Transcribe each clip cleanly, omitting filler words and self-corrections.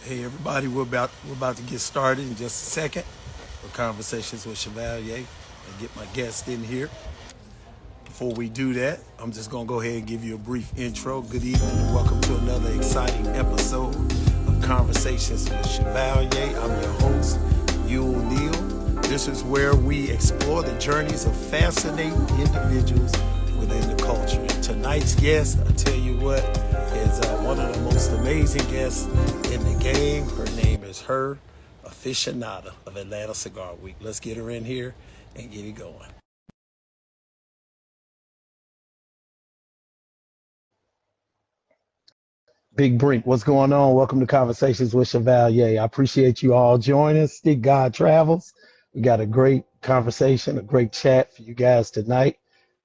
Hey everybody, we're about to get started in just a second for conversations with Chevalier and get my guest in here. Before we do that, I'm just gonna go ahead and give you a brief intro. Good evening and welcome to another exciting episode of Conversations with Chevalier. I'm your host, Yule Neal. This is where we explore the journeys of fascinating individuals within the culture. And tonight's guest, I tell you what, is one of the most amazing guests in the game. Her name is Herficionado of Atlanta Cigar Week. Let's get her in here and get it going. Big Brink, what's going on? Welcome to Conversations with Chevalier. I appreciate you all joining us. Stick God Travels. We got a great conversation, a great chat for you guys tonight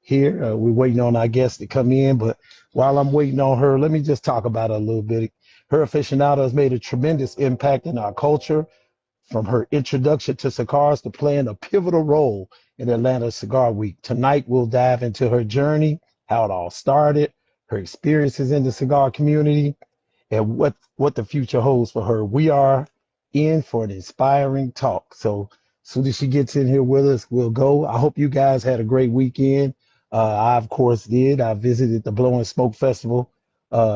here. We're waiting on our guest to come in, but while I'm waiting on her, let me just talk about her a little bit. Her aficionado has made a tremendous impact in our culture, from her introduction to cigars to playing a pivotal role in Atlanta Cigar Week. Tonight, we'll dive into her journey, how it all started, her experiences in the cigar community, and what the future holds for her. We are in for an inspiring talk. So as soon as she gets in here with us, we'll go. I hope you guys had a great weekend. I, of course, did. I visited the Blow and Smoke Festival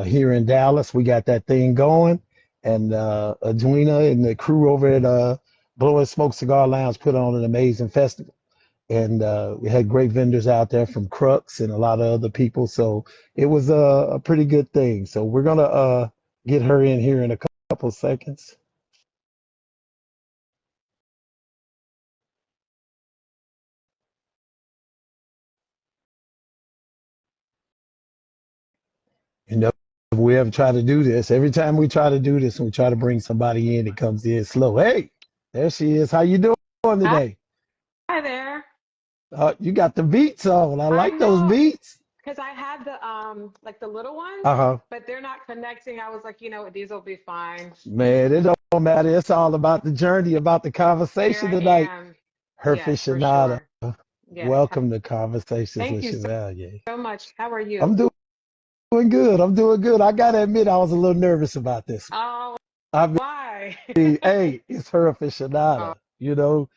here in Dallas. We got that thing going. And Edwina and the crew over at Blow and Smoke Cigar Lounge put on an amazing festival. And we had great vendors out there from Crux and a lot of other people. So it was a pretty good thing. So we're going to get her in here in a couple seconds. You know, we ever try to do this, every time we try to do this and we try to bring somebody in, it comes in slow. Hey, there she is. How you doing Hi today? there. You got the beats on. I I like those know beats. because I had the like the little ones, Uh-huh. but they're not connecting. I was like, you know what, these will be fine. Man, it don't matter. It's all about the journey, about the Here conversation I tonight. am. Yes, for Herficionado. sure. Yes. Welcome to Conversations Thank with you so, Chevalier. so much. How are I'm you? doing good. I'm doing good. I gotta admit, I was a little nervous about this. Oh, I mean, why? hey, it's her Oh, aficionado.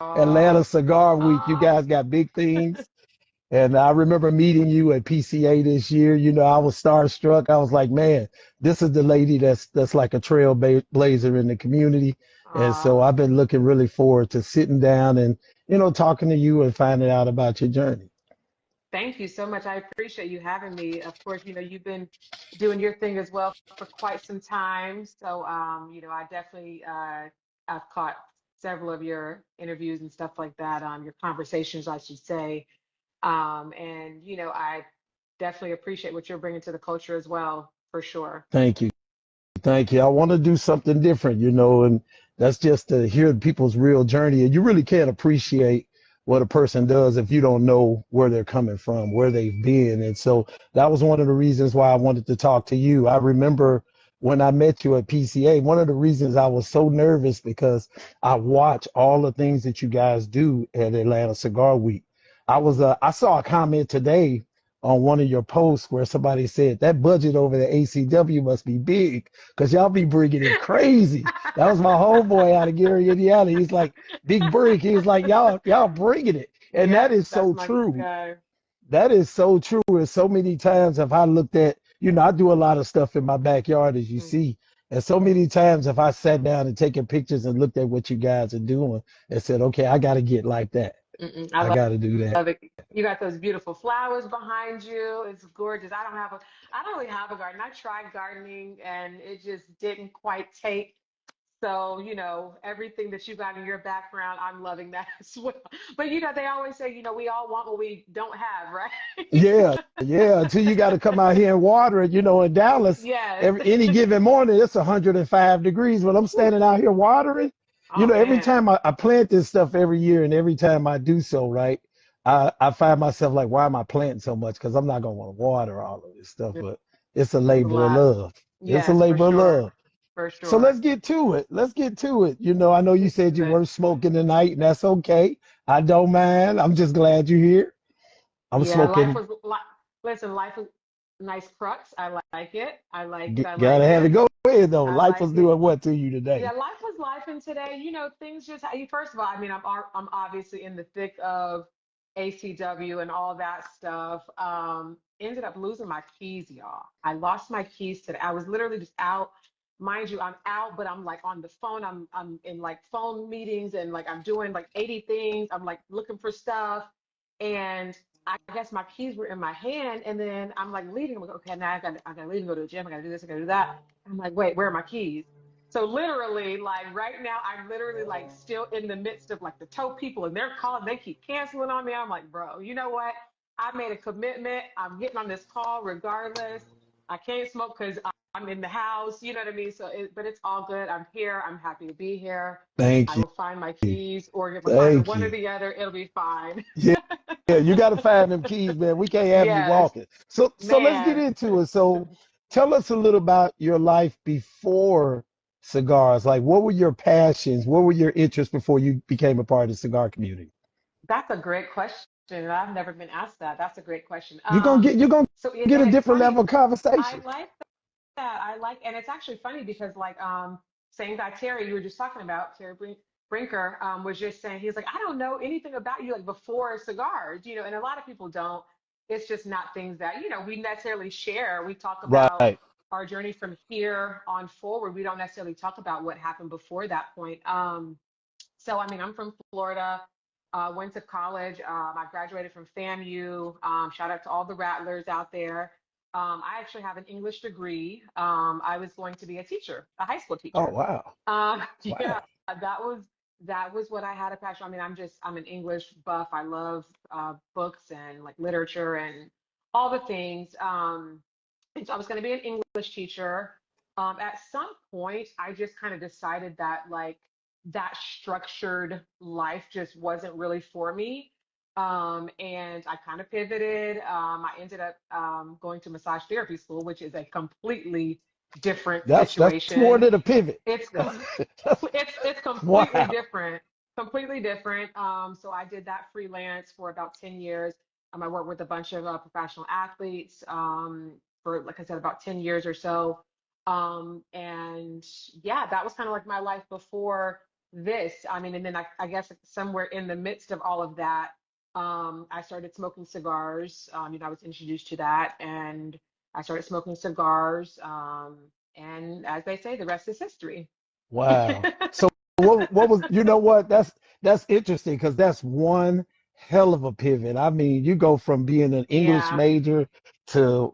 oh, Atlanta Cigar Week. You oh. guys got big things. And I remember meeting you at PCA this year. I was starstruck. I was like, man, this is the lady that's like a trailblazer in the community. And so I've been looking really forward to sitting down and, talking to you and finding out about your journey. Thank you so much. I appreciate you having me. Of course, you've been doing your thing as well for quite some time. So, I definitely I've caught several of your interviews and stuff like that, your conversations, I should say. And I definitely appreciate what you're bringing to the culture as well, for sure. Thank you. Thank you. I want to do something different, and that's just to hear people's real journey. And you really can't appreciate what a person does if you don't know where they're coming from, where they've been. And so that was one of the reasons why I wanted to talk to you. I remember when I met you at PCA, one of the reasons I was so nervous because I watch all the things that you guys do at Atlanta Cigar Week. I saw a comment today on one of your posts where somebody said that budget over the ACW must be big because y'all be bringing it crazy. That was my homeboy out of Gary, Indiana. He's like, big break. He's like, y'all bringing it. And that Yep, is that's so my true. guy. That is so true. And so many times have I looked at, I do a lot of stuff in my backyard, as you Mm. see. And so many times have I sat down and taken pictures and looked at what you guys are doing and said, okay, I got to get like that. Mm-mm. I got to do that. Love it. You got those beautiful flowers behind you. It's gorgeous. I don't really have a garden. I tried gardening and it just didn't quite take. So, everything that you got in your background, I'm loving that as well. But they always say, we all want what we don't have, right? Yeah, yeah. Until you got to come out here and water it. In Dallas, Yes. any given morning it's 105 degrees. When I'm standing out here watering, Oh every man. time I plant this stuff every year, and every time I do so, right, I find myself like, why am I planting so much? Because I'm not gonna want to water all of this stuff. But it's a It's a labor of lot. love. It's a Yes, for labor of sure. love. For So sure. let's get to it. Let's get to it. I know you Get said you to it. weren't smoking tonight, and that's okay. I don't mind. I'm just glad you're here. I'm Yeah, smoking. listen, life was nice crux. I like it. I like it. I Gotta like have it it. go. ahead though. I Life was like it. doing what to you Yeah, today? life was life, and today, things just. First of all, I'm obviously in the thick of ACW and all that stuff. Ended up losing my keys, y'all. I lost my keys today. I was literally just out. Mind you, I'm out, but I'm like on the phone. I'm in like phone meetings and like I'm doing like 80 things. I'm like looking for stuff, and I guess my keys were in my hand, and then I'm like leaving. I'm like, okay, now I gotta leave and go to the gym. I gotta do this. I gotta do that. I'm like, wait, where are my keys? So literally, like right now, I'm literally like still in the midst of like the tow people and they're calling, they keep canceling on me. I'm like, bro, you know what? I made a commitment. I'm getting on this call regardless. I can't smoke because I'm in the house. You know what I mean? But it's all good. I'm here. I'm happy to be here. Thank I you. will find my keys or if I find Thank one or you. the other, it'll be fine. Yeah, yeah, you got to find them keys, man. We can't have you Yes, walking. So let's get man. into it. So tell us a little about your life before cigars. Like, what were your passions? What were your interests before you became a part of the cigar community? That's a great question. I've never been asked that. That's a great question. You're gonna So get a it's different funny. level of I conversation. like that. I like, and it's actually funny because like same guy Terry you were just talking about, Brinker, was just saying he's like, I don't know anything about you like before cigars, and a lot of people don't. It's just not things that, we necessarily share. We talk about Right. our journey from here on forward. We don't necessarily talk about what happened before that point. So I'm from Florida. Went to college. I graduated from FAMU. Shout out to all the Rattlers out there. I actually have an English degree. I was going to be a teacher, a high school Oh teacher. wow. Yeah, Wow. that was what I had a passion. I'm an English buff. I love books and like literature and all the things. And so I was going to be an English teacher. At some point, I just kind of decided that like that structured life just wasn't really for me. And I kind of pivoted. I ended up going to massage therapy school, which is a completely different That's more situation. than a pivot. It's com- That's, it's completely wow. different, completely different. So I did that freelance for about 10 years. I worked with a bunch of professional athletes for, like I said, about 10 years or so. And yeah, that was kind of like my life before this. And then I guess somewhere in the midst of all of that, I started smoking cigars. I was introduced to that and I started smoking cigars. And as they say, the rest is history. Wow. So what was what? That's interesting because that's one hell of a pivot. I mean, you go from being an English Yeah. major to,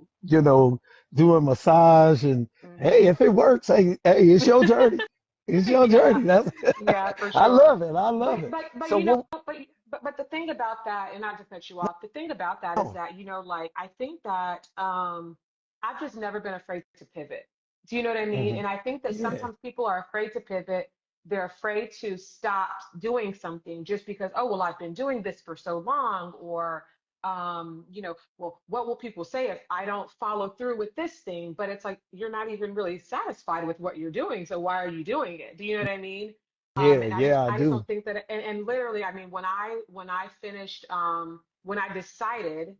doing massage and hey, Hmm. if it works, hey, it's your journey. It's your Yeah. journey. That's Yeah, for I sure. love it. I But love it. but but So you know, what but the thing about that, and not to cut you off, the thing about that is oh, that, like I think that I've just never been afraid to pivot. Do you know what I mean? mhm. And I think that Yeah. sometimes people are afraid to pivot. They're afraid to stop doing something just because, oh, well, I've been doing this for so long, or well, what will people say if I don't follow through with this thing? But it's like you're not even really satisfied with what you're doing, so why are you doing it? Do you know what I mean? Yeah, And I just yeah, I I just do. don't think that, and literally, when I finished, when I decided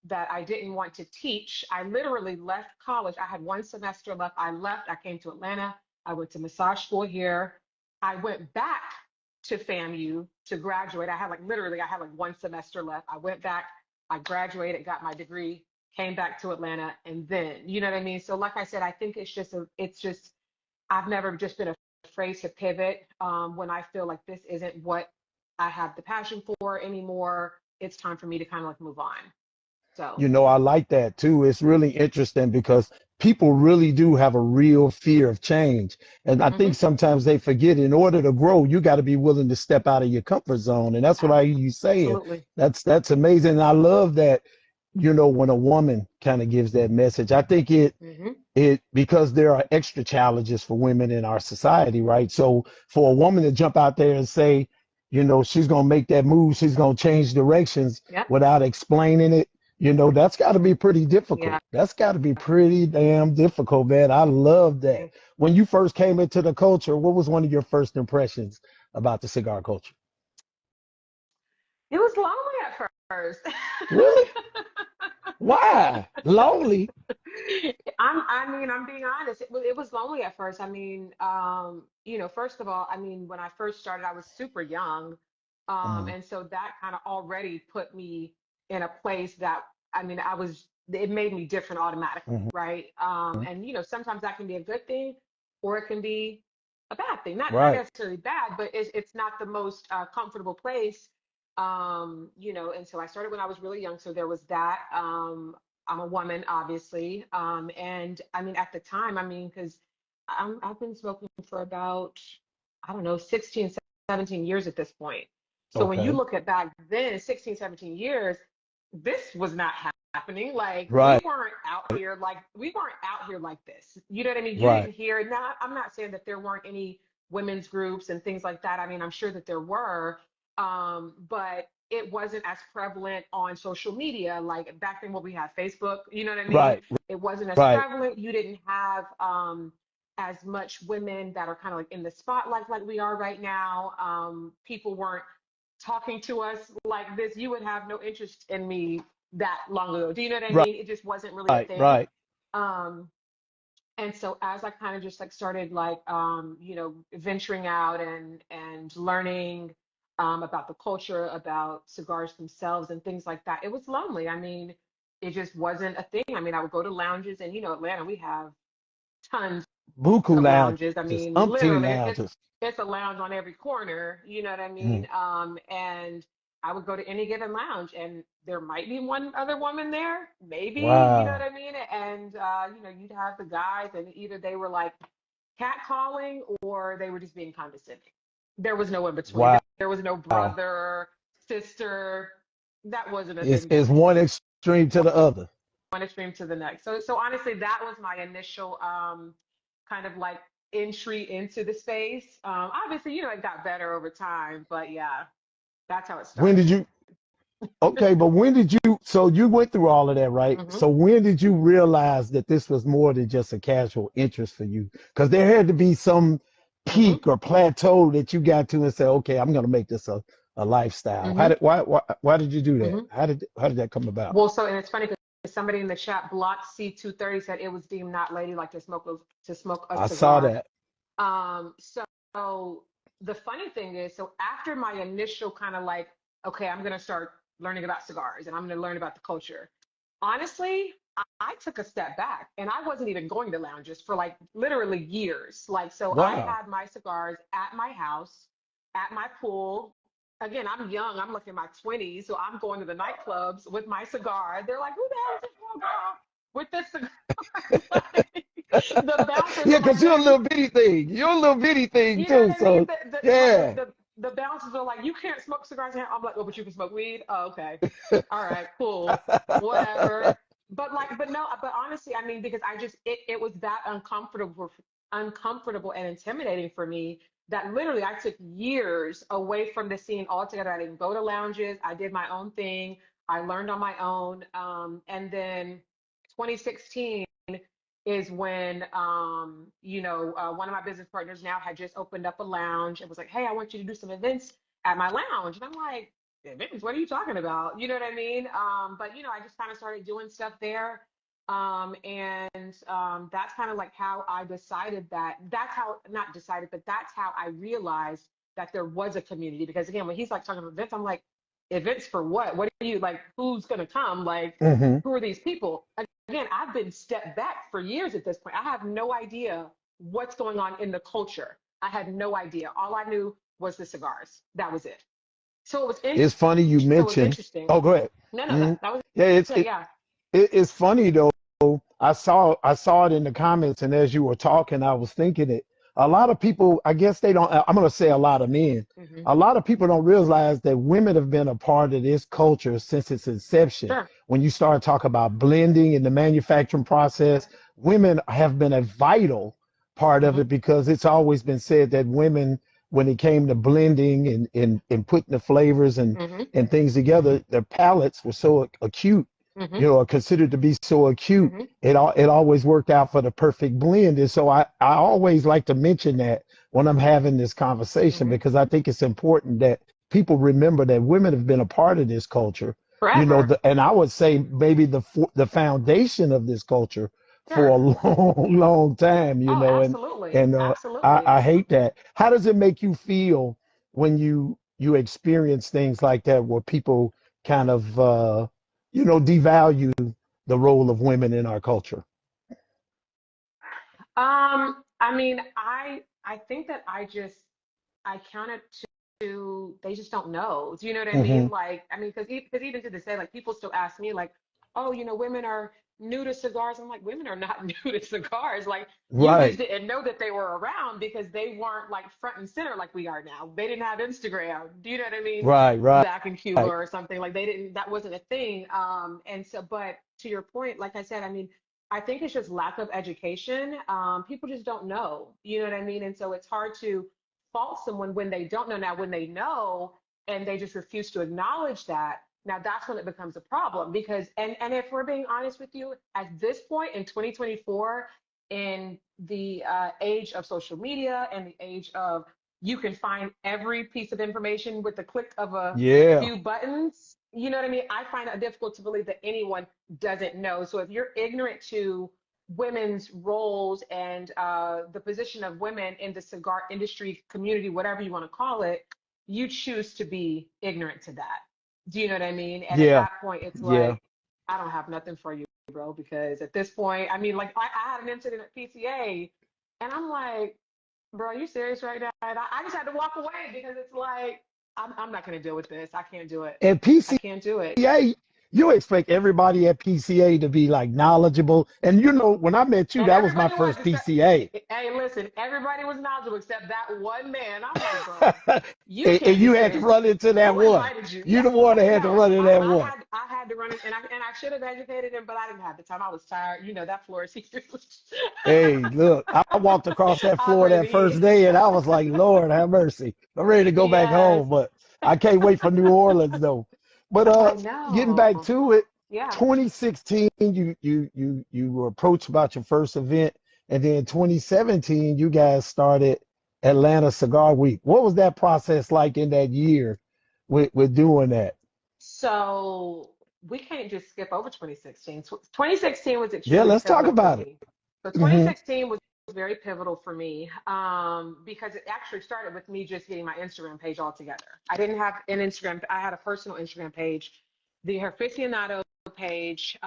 that I didn't want to teach, I literally left college. I had one semester left. I left, I came to Atlanta. I went to massage school here. I went back to FAMU to graduate. I had like one semester left. I went back, I graduated, got my degree, came back to Atlanta, and then, you know what I mean? So like I said, I think it's just I've never just been afraid to pivot when I feel like this isn't what I have the passion for anymore. It's time for me to kind of like move on. So, I like that too. It's really interesting because people really do have a real fear of change. And I think hmm, sometimes they forget in order to grow, you got to be willing to step out of your comfort zone. And that's what I hear you saying. absolutely. That's amazing. And I love that, when a woman kind of gives that message. I think Hmm. it because there are extra challenges for women in our society, right? So for a woman to jump out there and say, she's gonna make that move, she's gonna change directions Yep. without explaining it, that's got to be pretty Yeah. difficult. That's got to be pretty damn difficult, man. I love that. It When you first came into the culture, what was one of your first impressions about the cigar culture? was lonely at first. Really? Why? Lonely? I'm being honest. It was lonely at first. I mean, first of all, I mean, when I first started, I was super young. Mhm. And so that kind of already put me in a place that, I mean, it made me different automatically, Mhm. right? And sometimes that can be a good thing, or it can be a bad thing. Not Right. necessarily bad, but it's not the most comfortable place. And so I started when I was really young. So there was that. I'm a woman, obviously. And I mean, at the time, I mean, because I've been smoking for about, I don't know, 16, 17 years at this point. So when you Okay. look at back then, 16, 17 years, this was not happening. Like Right. we weren't out here like this. You know what I mean? You Right. didn't hear it. Now, I'm not saying that there weren't any women's groups and things like that. I mean, I'm sure that there were, but it wasn't as prevalent on social media like back then when we had Facebook. You know what I mean? Right. It wasn't as Right. prevalent. You didn't have as much women that are kind of like in the spotlight like we are right now. People weren't talking to us like this. You would have no interest in me that long ago. Do you know what I Right. mean? It just wasn't really a Right. thing. Right. Um, and so as I kind of just like started like venturing out and learning about the culture, about cigars themselves and things like that, it was lonely. I mean, it just wasn't a thing. I mean, I would go to lounges, and Atlanta, we have tons Buku of lounges. I lounges, mean, umpteen literally, lounges. it's a lounge on every corner. You know what I Mhm. mean? And I would go to any given lounge, and there might be one other woman there, maybe. You know what Wow. I mean? And you'd have the guys, and either they were like catcalling or they were just being condescending. There was no in between. Wow. There was no brother, sister. That wasn't a thing It's back one then. extreme to the other. One extreme to the next. So honestly, that was my initial kind of like entry into the space. Obviously, it got better over time, but yeah, that's how it When did started. you, okay, but when did you, so you went through all of that, right? Hmm. So when did you realize that this was more than just a casual interest for you? Because there had to be some Hmm. peak or plateau that you got to and said, okay, I'm going to make this a lifestyle. Hmm. Why did you do that? Hmm. How did that come about? Well, and it's funny because somebody in the chat, Block C230, said it was deemed not ladylike to smoke a I saw cigar. that. So the funny thing is, so after my initial kind of like, okay, I'm gonna start learning about cigars and I'm gonna learn about the culture. Honestly, I took a step back and I wasn't even going to lounges for like literally years. Like, so I Wow. had my cigars at my house, at my pool. Again, I'm young, I'm like in my 20s, so I'm going to the nightclubs with my cigar. They're like, who the hell is this little girl with this cigar? Like, the bouncers Yeah, are like, because you're a man, little bitty thing. You're a little bitty thing you know too. what I mean? So yeah. The bouncers are like, you can't smoke cigars here. I'm like, oh, but you can smoke weed. Oh, okay. All right, cool. Whatever. But no, but honestly, I mean, because it was that uncomfortable and intimidating for me that literally I took years away from the scene altogether. I didn't go to lounges. I did my own thing. I learned on my own. And then 2016 is when one of my business partners now had just opened up a lounge and was like, hey, I want you to do some events at my lounge. And I'm like, events, what are you talking about? You know what I mean? But I just kind of started doing stuff there. And that's kind of like how I decided that's how, not decided, but that's how I realized that there was a community. Because again, when he's like talking about events, I'm like, events for what? What are you like? Who's going to come? Like, Hmm. who are these people? Again, I've been stepped back for years at this point. I have no idea what's going on in the culture. I had no idea. All I knew was the cigars. That was it. So it was It's funny you so it was mentioned. interesting. Oh, go ahead. No, Mhm. that was Yeah, it. Yeah. it's funny though. I saw it in the comments, and as you were talking, I was thinking it. A lot of people, I guess they don't. I'm gonna say a lot of men. Hmm. A lot of people don't realize that women have been a part of this culture since its inception. Sure. When you start talking about blending in the manufacturing process, women have been a vital part of Hmm. it because it's always been said that women, when it came to blending and putting the flavors Hmm. and things together, their palates were so acute, Hmm. are considered to be so acute. Hmm. It always worked out for the perfect blend. And so I always like to mention that when I'm having this conversation Hmm. because I think it's important that people remember that women have been a part of this culture. Forever. And I would say maybe the foundation of this culture for a Sure. long, long time, Oh, absolutely. and I Absolutely. hate that. How does it make you feel when you experience things like that where people kind of devalue the role of women in our culture? I mean, I think that I counted to they just don't know. Do you know what I Hmm. mean? Like, I mean, because even to this day, like people still ask me like, oh, women are new to cigars. I'm like, women are not new to cigars. Like, you just Right, didn't know that they were around because they weren't like front and center like we are now. They didn't have Instagram. Do you know what I mean? right, right. Back in Cuba or something, like they didn't. That wasn't a thing. And so, but to your point, like I said, I mean. I think it's just lack of education. People just don't know, you know what I mean? And so it's hard to fault someone when they don't know. Now, when they know and they just refuse to acknowledge that, now that's when it becomes a problem. Because, and if we're being honest with you, at this point in 2024, in the age of social media and the age of you can find every piece of information with the click of a Yeah, few buttons. You know what I mean? I find it difficult to believe that anyone doesn't know. So if you're ignorant to women's roles and the position of women in the cigar industry community, whatever you want to call it, you choose to be ignorant to that. Do you know what I mean? And at yeah, that point, it's yeah. like, I don't have nothing for you, bro, because at this point, I mean, like I had an incident at PCA and I'm like, bro, are you serious right now? And I just had to walk away because it's like, I'm not going to deal with this. I can't do it. And I can't do it. PCA, you expect everybody at PCA to be like knowledgeable. And when I met you, And that was my everybody was, first except, PCA. hey, listen, everybody was knowledgeable except that one man. I'm like, bro, you And can't be you had to serious. run into that Who one. invited you? You the one that had to No, run into that one. I had to run it, and I should have educated him, but I didn't have the time. I was tired. That floor is huge. Hey, look, I walked across that I was floor ready that to first eat. day and I was like, Lord, have mercy. I'm ready to go back Yes, home, but I can't wait for New Orleans though. But I getting back know. to it, Yeah. 2016, you were approached about your first event, and then 2017, you guys started Atlanta Cigar Week. What was that process like in that year with doing that? So we can't just skip over 2016. 2016 was Yeah, extremely let's talk pivotal for about it. me. So Hmm. 2016 was very pivotal for me because it actually started with me just getting my Instagram page all together. I didn't have an Instagram. I had a personal Instagram page. The Herficionado page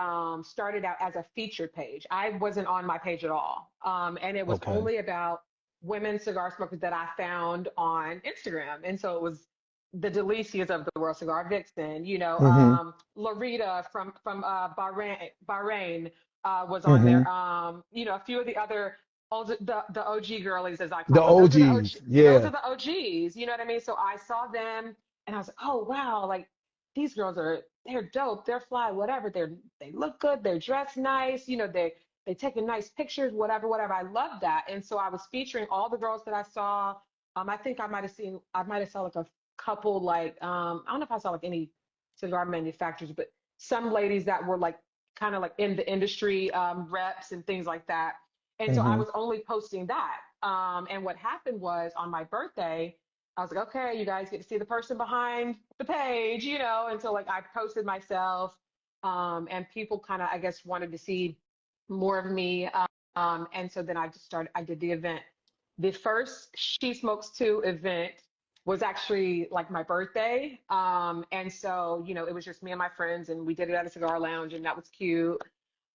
started out as a featured page. I wasn't on my page at all. And it was Okay. only about women cigar smokers that I found on Instagram. And so it was the Delicias of the world, Cigar Vixen, Hmm. Larita from Bahrain was on there. Hmm. A few of the other the OG girlies as I The call them. Those are the OG, OGs. those Yeah. are the OGs. You know what I mean? So I saw them and I was like, oh wow, like these girls they're dope, they're fly, whatever. They look good, they're dressed nice, they taking nice pictures, whatever. I love that. And so I was featuring all the girls that I saw. I think I might have saw like a couple like I don't know if I saw like any cigar manufacturers, but some ladies that were like kind of like in the industry reps and things like that. And so I Hmm. was only posting that. And what happened was on my birthday, I was like, okay, you guys get to see the person behind the page, And so like I posted myself, and people kind of I guess wanted to see more of me. And so then I did the event. The first She Smokes Too event was actually like my birthday. And so, it was just me and my friends, and we did it at a cigar lounge, and that was cute.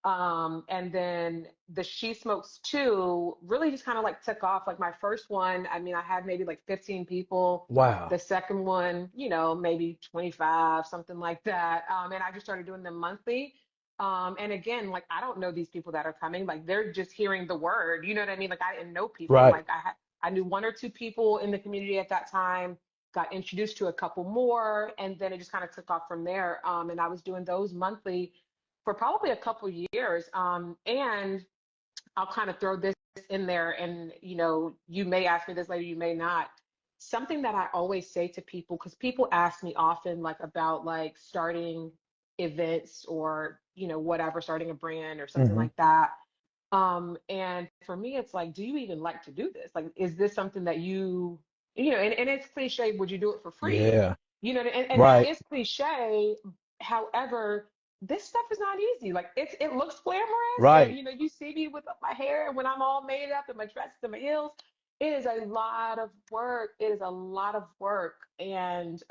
And then the She Smokes Too really just kind of like took off. Like my first one, I mean, I had maybe like 15 people. Wow. The second one, maybe 25, something like that. And I just started doing them monthly. And again, like I don't know these people that are coming. Like they're just hearing the word. You know what I mean? Like I didn't know people. Right. Like I knew one or two people in the community at that time. Got introduced to a couple more, and then it just kind of took off from there. And I was doing those monthly for probably a couple years. And I'll kind of throw this in there, and you may ask me this later, you may not. Something that I always say to people, because people ask me often, like about like starting events or whatever, starting a brand or something Hmm. like that. And for me, it's like, do you even like to do this? Like, is this something that and it's cliche, would you do it for free? Yeah. And that Right. is cliche. However, this stuff is not easy. Like it looks glamorous, and Right. you see me with my hair and when I'm all made up and my dresses and my heels. It is a lot of work. It is a lot of work, and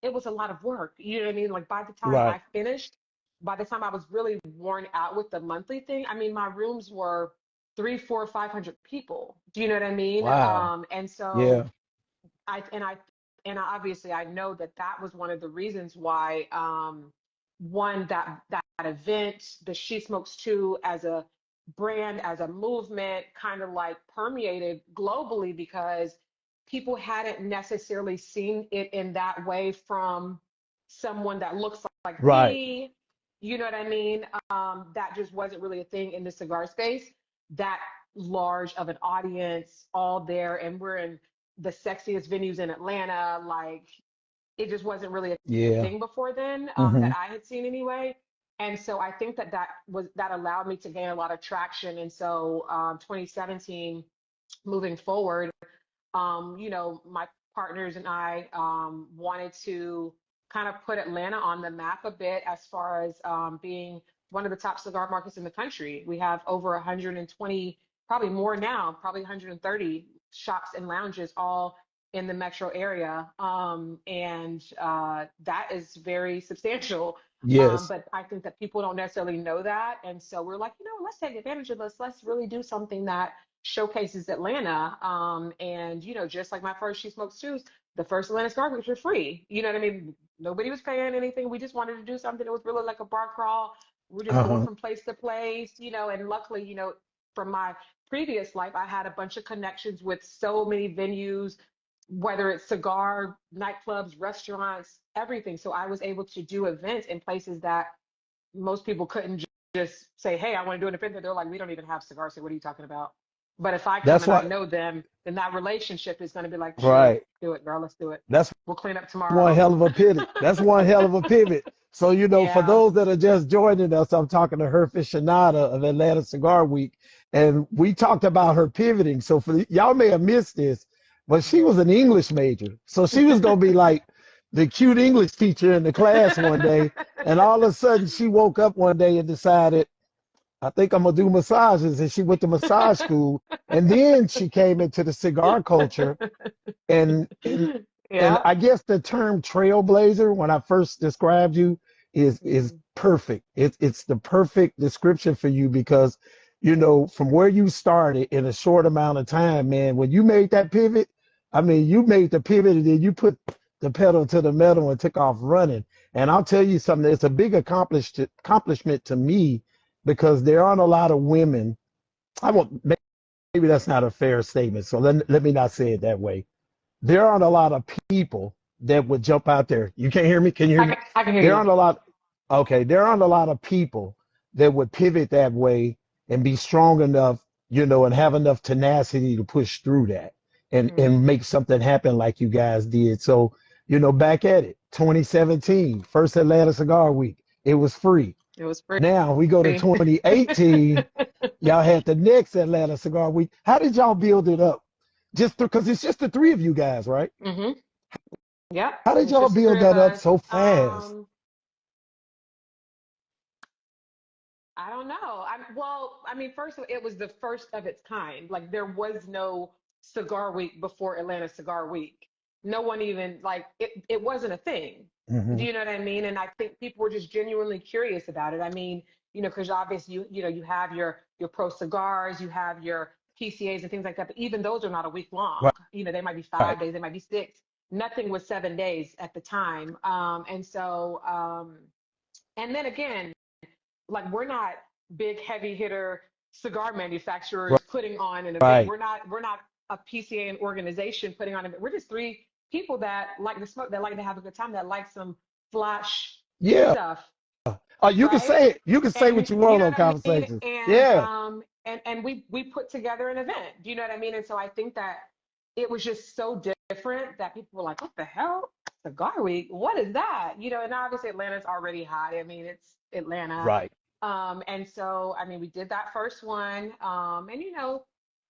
it was a lot of work. You know what I mean? Like by the time Right. I finished, by the time I was really worn out with the monthly thing, I mean my rooms were three, four, 500 people. Do you know what I mean? Wow. And so Yeah. I and I obviously I know that that was one of the reasons why one that event, the She Smokes Too as a brand, as a movement, kind of like permeated globally because people hadn't necessarily seen it in that way from someone that looks like Right. me. You know what I mean? That just wasn't really a thing in the cigar space. That large of an audience all there, and we're in the sexiest venues in Atlanta. Like it just wasn't really a Yeah. thing before then Hmm. that I had seen anyway. And so I think that that allowed me to gain a lot of traction. And so 2017, moving forward, my partners and I wanted to kind of put Atlanta on the map a bit as far as being one of the top cigar markets in the country. We have over 120, probably more now, probably 130 shops and lounges all in the metro area. And that is very substantial. Yes. But I think that people don't necessarily know that. And so we're like, let's take advantage of this. Let's really do something that showcases Atlanta. And just like my first She Smokes Shoes, the first Atlanta Cigar Weeks were free. You know what I mean? Nobody was paying anything. We just wanted to do something that was really like a bar crawl. We're just going Uh-huh. from place to place, and luckily, from my previous life, I had a bunch of connections with so many venues, whether it's cigar, nightclubs, restaurants, everything. So I was able to do events in places that most people couldn't just say, "Hey, I want to do an event." They're like, "We don't even have cigars. So what are you talking about?" But if I come That's and I what. know them, then that relationship is going to be like, "Sure, Right. do it, girl. Let's do it. That's We'll clean up one tomorrow." hell of a pivot. That's one hell of a pivot. So, for Yeah. those that are just joining us, I'm talking to Herficionado of Atlanta Cigar Week, and we talked about her pivoting. So, for y'all may have missed this, but she was an English major. So, she was going to be like the cute English teacher in the class one day. And all of a sudden, she woke up one day and decided, I think I'm going to do massages. And she went to massage school. And then she came into the cigar culture and Yeah. I guess the term trailblazer, when I first described you, is Mhm. perfect. It's the perfect description for you because, from where you started in a short amount of time, man, when you made that pivot, I mean, you made the pivot and then you put the pedal to the metal and took off running. And I'll tell you something, it's a big accomplishment to me because there aren't a lot of women. I won't, maybe that's not a fair statement. So let me not say it that way. There aren't a lot of people that would jump out there. You can't hear me? Can you hear me? I can hear There you. aren't a lot. Okay, there aren't a lot of people that would pivot that way and be strong enough, and have enough tenacity to push through that and Mm. make something happen like you guys did. So, back at it, 2017, first Atlanta Cigar Week, it was free. It was free. Now we go to 2018, y'all had the next Atlanta Cigar Week. How did y'all build it up? Just because it's just the three of you guys, right? Hmm. Yep. How did It's y'all just the build three of that up us. so fast? I don't know. I mean, first of all, it was the first of its kind. Like there was no cigar week before Atlanta Cigar Week. No one even like it wasn't a thing. Do Hmm. you know what I mean? And I think people were just genuinely curious about it. I mean, because obviously you have your pro cigars, you have your PCAs and things like that, but even those are not a week long. Right, They might be right, 5 days, they might be six. Nothing was 7 days at the time. And then again, like we're not big heavy hitter cigar manufacturers putting on an event. right. We're not a PCA and organization putting on an event. We're just three people that like to smoke, that like to have a good time, that like some flash Yeah. stuff, You can right? say it. You can say And what you you want know on what I mean? conversations. And Yeah. we put together an event. Do you know what I mean? And so I think that it was just so different that people were like, "What the hell? Cigar Week? What is that?" And obviously Atlanta's already high. I mean, it's Atlanta. Right. And so, I mean, we did that first one. And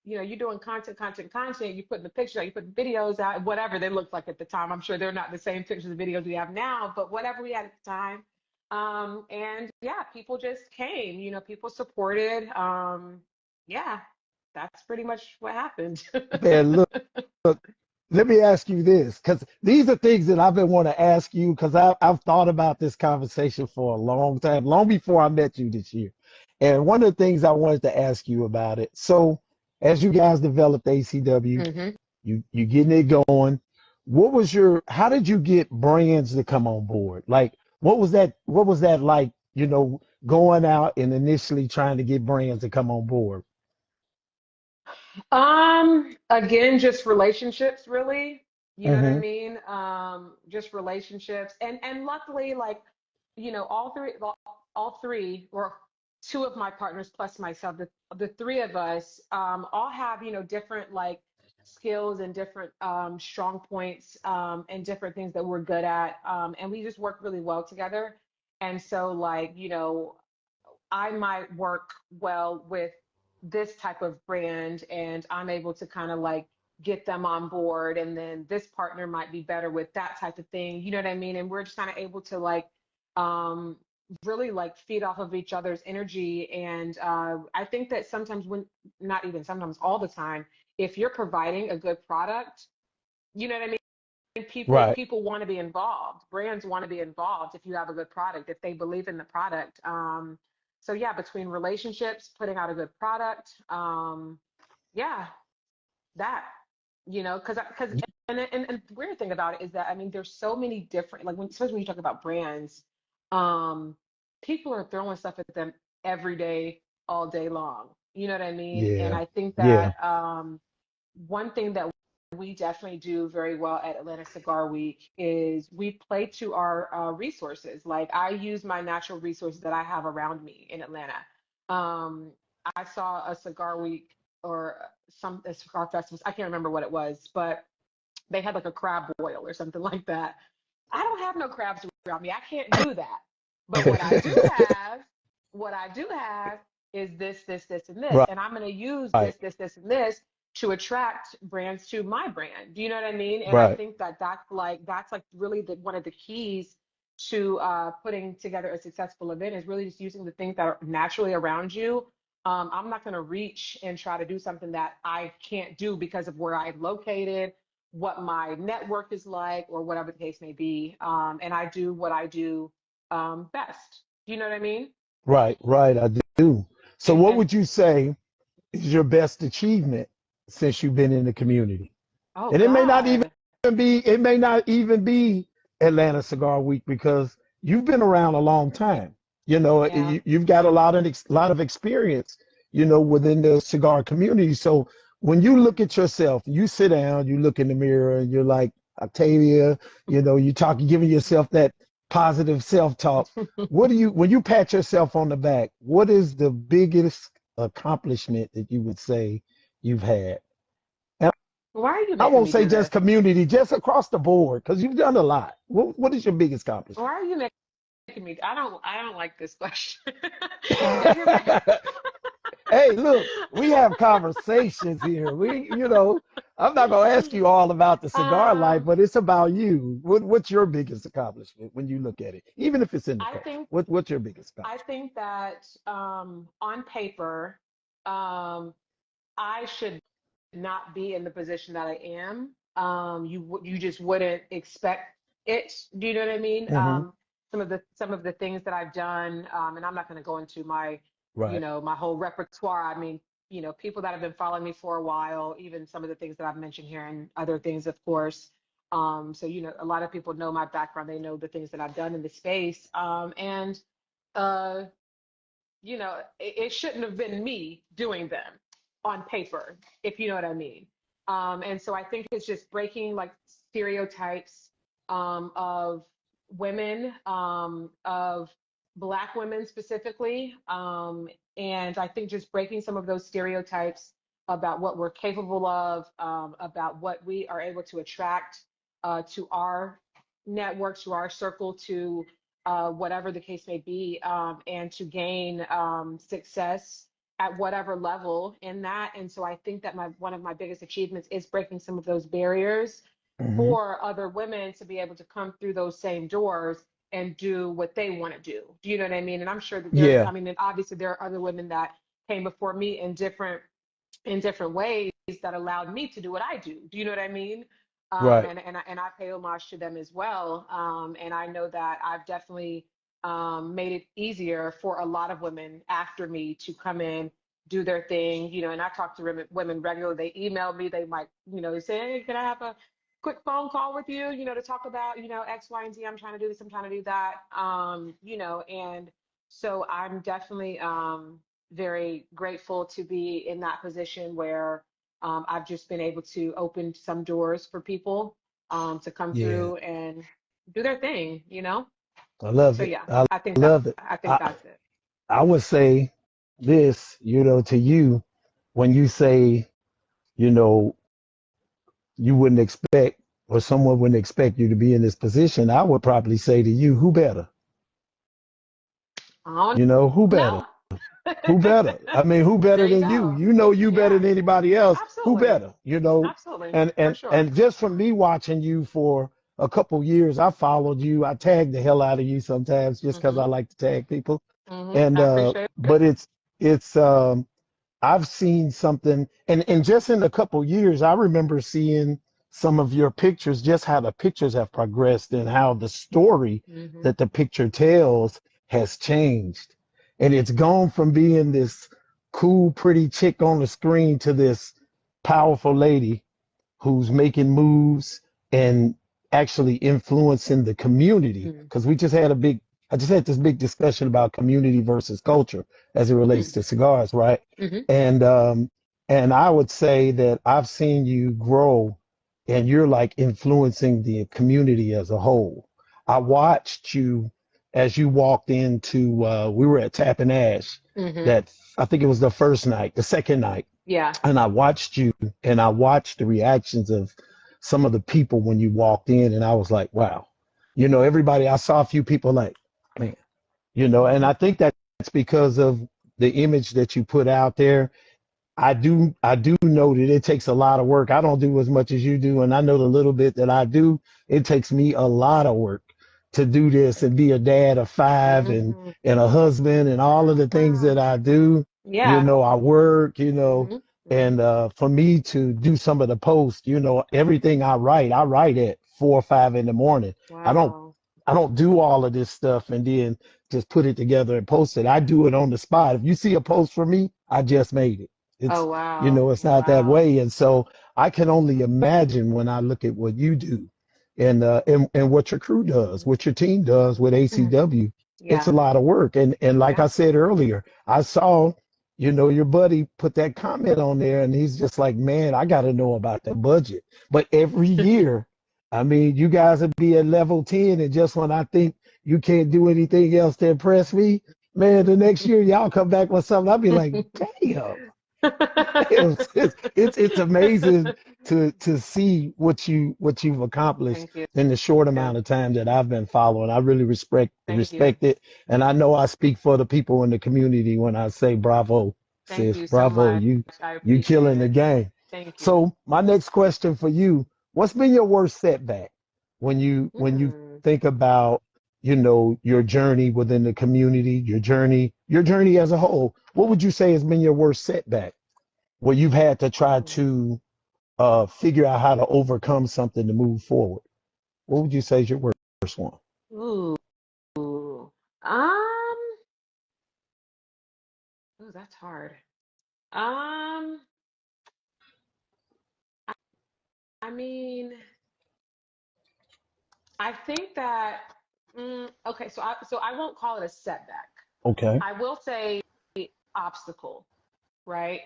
you're doing content. You put the pictures out, you put the videos out, whatever they looked like at the time. I'm sure they're not the same pictures and videos we have now, but whatever we had at the time. And yeah, people just came, people supported. Yeah, that's pretty much what happened. Man, look, let me ask you this, because these are things that I've been wanting to ask you, because I've thought about this conversation for a long time, long before I met you this year. And one of the things I wanted to ask you about it. So, as you guys developed ACW, Hmm. you getting it going. How did you get brands to come on board? Like, what was that like, going out and initially trying to get brands to come on board? Again, just relationships, really. You know what I Hmm. mean? Just relationships, and luckily, like, all three, or two of my partners plus myself, the three of us, all have, different like skills and different strong points, and different things that we're good at, and we just work really well together. And so, like, I might work well with this type of brand, and I'm able to kind of like get them on board. And then this partner might be better with that type of thing. You know what I mean? And we're just kind of able to like um, really like feed off of each other's energy. And I think that sometimes, when not even sometimes, all the time, if you're providing a good product, you know what I mean? And people Right. people want to be involved. Brands want to be involved if you have a good product, if they believe in the product. So yeah, between relationships, putting out a good product, yeah, that, because and the weird thing about it is that, I mean, there's so many different, like, especially when you talk about brands, um, people are throwing stuff at them every day, all day long. You know what I mean? And Yeah. I think Yeah. that one thing that we definitely do very well at Atlanta Cigar Week is we play to our resources. Like, I use my natural resources that I have around me in Atlanta. Um, I saw a cigar week, or a cigar festival. I can't remember what it was, but they had like a crab boil or something like that. I don't have no crabs around me. I can't do that. But what I do have is this, and this. Right. And I'm going to use Right. this, and this to attract brands to my brand. Do you know what I mean? And I Right. think that that's like really one of the keys to putting together a successful event, is really just using the things that are naturally around you. I'm not going to reach and try to do something that I can't do because of where I'm located, what my network is like, or whatever the case may be. And I do what I do best. Do you know what I mean? Right. Right. I do. So, what And would you say is your best achievement since you've been in the community? oh And God, it may not even be Atlanta Cigar Week, because you've been around a long time. yeah. You've got lot of experience, within the cigar community. So when you look at yourself, you sit down, you look in the mirror, and you're like, Octavia, you talk, giving yourself that positive self-talk. When you pat yourself on the back, what is the biggest accomplishment that you would say you've had? Why are you I making won't me say do just this? community, just across the board, because you've done a lot. What is your biggest Why accomplishment? are you making me? I don't like this question. Because you're making. Hey, look, we have conversations here. I'm not gonna ask you all about the cigar life, um, but it's about you. What's your biggest accomplishment when you look at it, even if it's in the I past? think What's your biggest I accomplishment? think that on paper, um, I should not be in the position that I am. You just wouldn't expect it. Do you know what I mean? Hmm. Some of the things that I've done, and I'm not going to go into my, Right. my whole repertoire. I mean, people that have been following me for a while, even some of the things that I've mentioned here, and other things, of course. So a lot of people know my background. They know the things that I've done in the space, and uh, it shouldn't have been me doing them on paper, if you know what I mean. And so I think it's just breaking like stereotypes of women, of Black women specifically. And I think just breaking some of those stereotypes about what we're capable of, about what we are able to attract to our network, to our circle, to whatever the case may be, and to gain success at whatever level in that. And so I think that one of my biggest achievements is breaking some of those barriers Hmm. for other women to be able to come through those same doors and do what they want to do. Do you know what I mean? And I'm sure that I Yeah. mean, and obviously there are other women that came before me in different ways that allowed me to do what I do. Do you know what I mean? Right. And I pay homage to them as well. And I know that I've definitely made it easier for a lot of women after me to come in, do their thing, and I talk to women regularly. They email me, they might, they say, hey, can I have a quick phone call with you, to talk about, X, Y, and Z. I'm trying to do this, I'm trying to do that. And so I'm definitely very grateful to be in that position where I've just been able to open some doors for people to come Yeah. through and do their thing. I love So it. yeah, I I think that love it. I think I that's it. I would say this, to you, when you say, you know, you wouldn't expect, or someone wouldn't expect you to be in this position, I would probably say to you, who better? I don't Who better? know. Who better? I mean, who There better you than you? go. You better Yeah, than anybody else. Who absolutely. better? Absolutely. And For and sure. and just from me watching you for a couple years, I followed you. I tag the hell out of you sometimes just because I Hmm. like to tag people. Hmm. And I appreciate it. but it's I've seen something, and just in a couple years, I remember seeing some of your pictures, just how the pictures have progressed and how the story Hmm. that the picture tells has changed. And it's gone from being this cool, pretty chick on the screen to this powerful lady who's making moves and actually influencing the community. Hmm. Because I just had this big discussion about community versus culture as it relates to cigars, right? Hmm. And and I would say that I've seen you grow, and you're like influencing the community as a whole. I watched you as you walked into. We were at Tap and Ash. Hmm. That I think it was the first night, the second night, Yeah. and I watched you, and I watched the reactions of some of the people when you walked in, and I was like, wow. Everybody, I saw a few people like, man, and Hmm. I think that's because of the image that you put out there. I do know that it takes a lot of work. I don't do as much as you do, and I know the little bit that I do, it takes me a lot of work to do this and be a dad of five Hmm. and a husband and all of the things that Wow. I do. Yeah. I work, Hmm. Hmm. and for me to do some of the posts, everything I write at 4 or 5 in the morning. I don't Wow. I don't do all of this stuff and then just put it together and post it. I do it on the spot. If you see a post from me, I just made it. Oh, It's wow. it's not that Wow. way. And so I can only imagine when I look at what you do and what your crew does, Hmm. what your team does with Hmm. ACW. It's Yeah. a lot of work. And like Yeah. I said earlier, I saw, your buddy put that comment on there and he's just like, man, I got to know about the budget. But every year, I mean, you guys would be at level 10, and just when I think you can't do anything else to impress me, man, the next year y'all come back with something. I'll be like, damn, it's amazing to see what you've accomplished Thank you. in the short amount of time that I've been following. I really Thank you. respect it, and I know I speak for the people in the community when I say bravo, Thank sis, you so bravo. much. I You appreciate killing the it. game. Thank you. So my next question for you: what's been your worst setback when you Hmm. think about your journey within the community, your journey as a whole? What would you say has been your worst setback where you've had to try to figure out how to overcome something to move forward? What would you say is your worst one? Ooh. Um, ooh, that's hard. Um, I mean, I think that okay, so I won't call it a setback. Okay. I will say obstacle, right?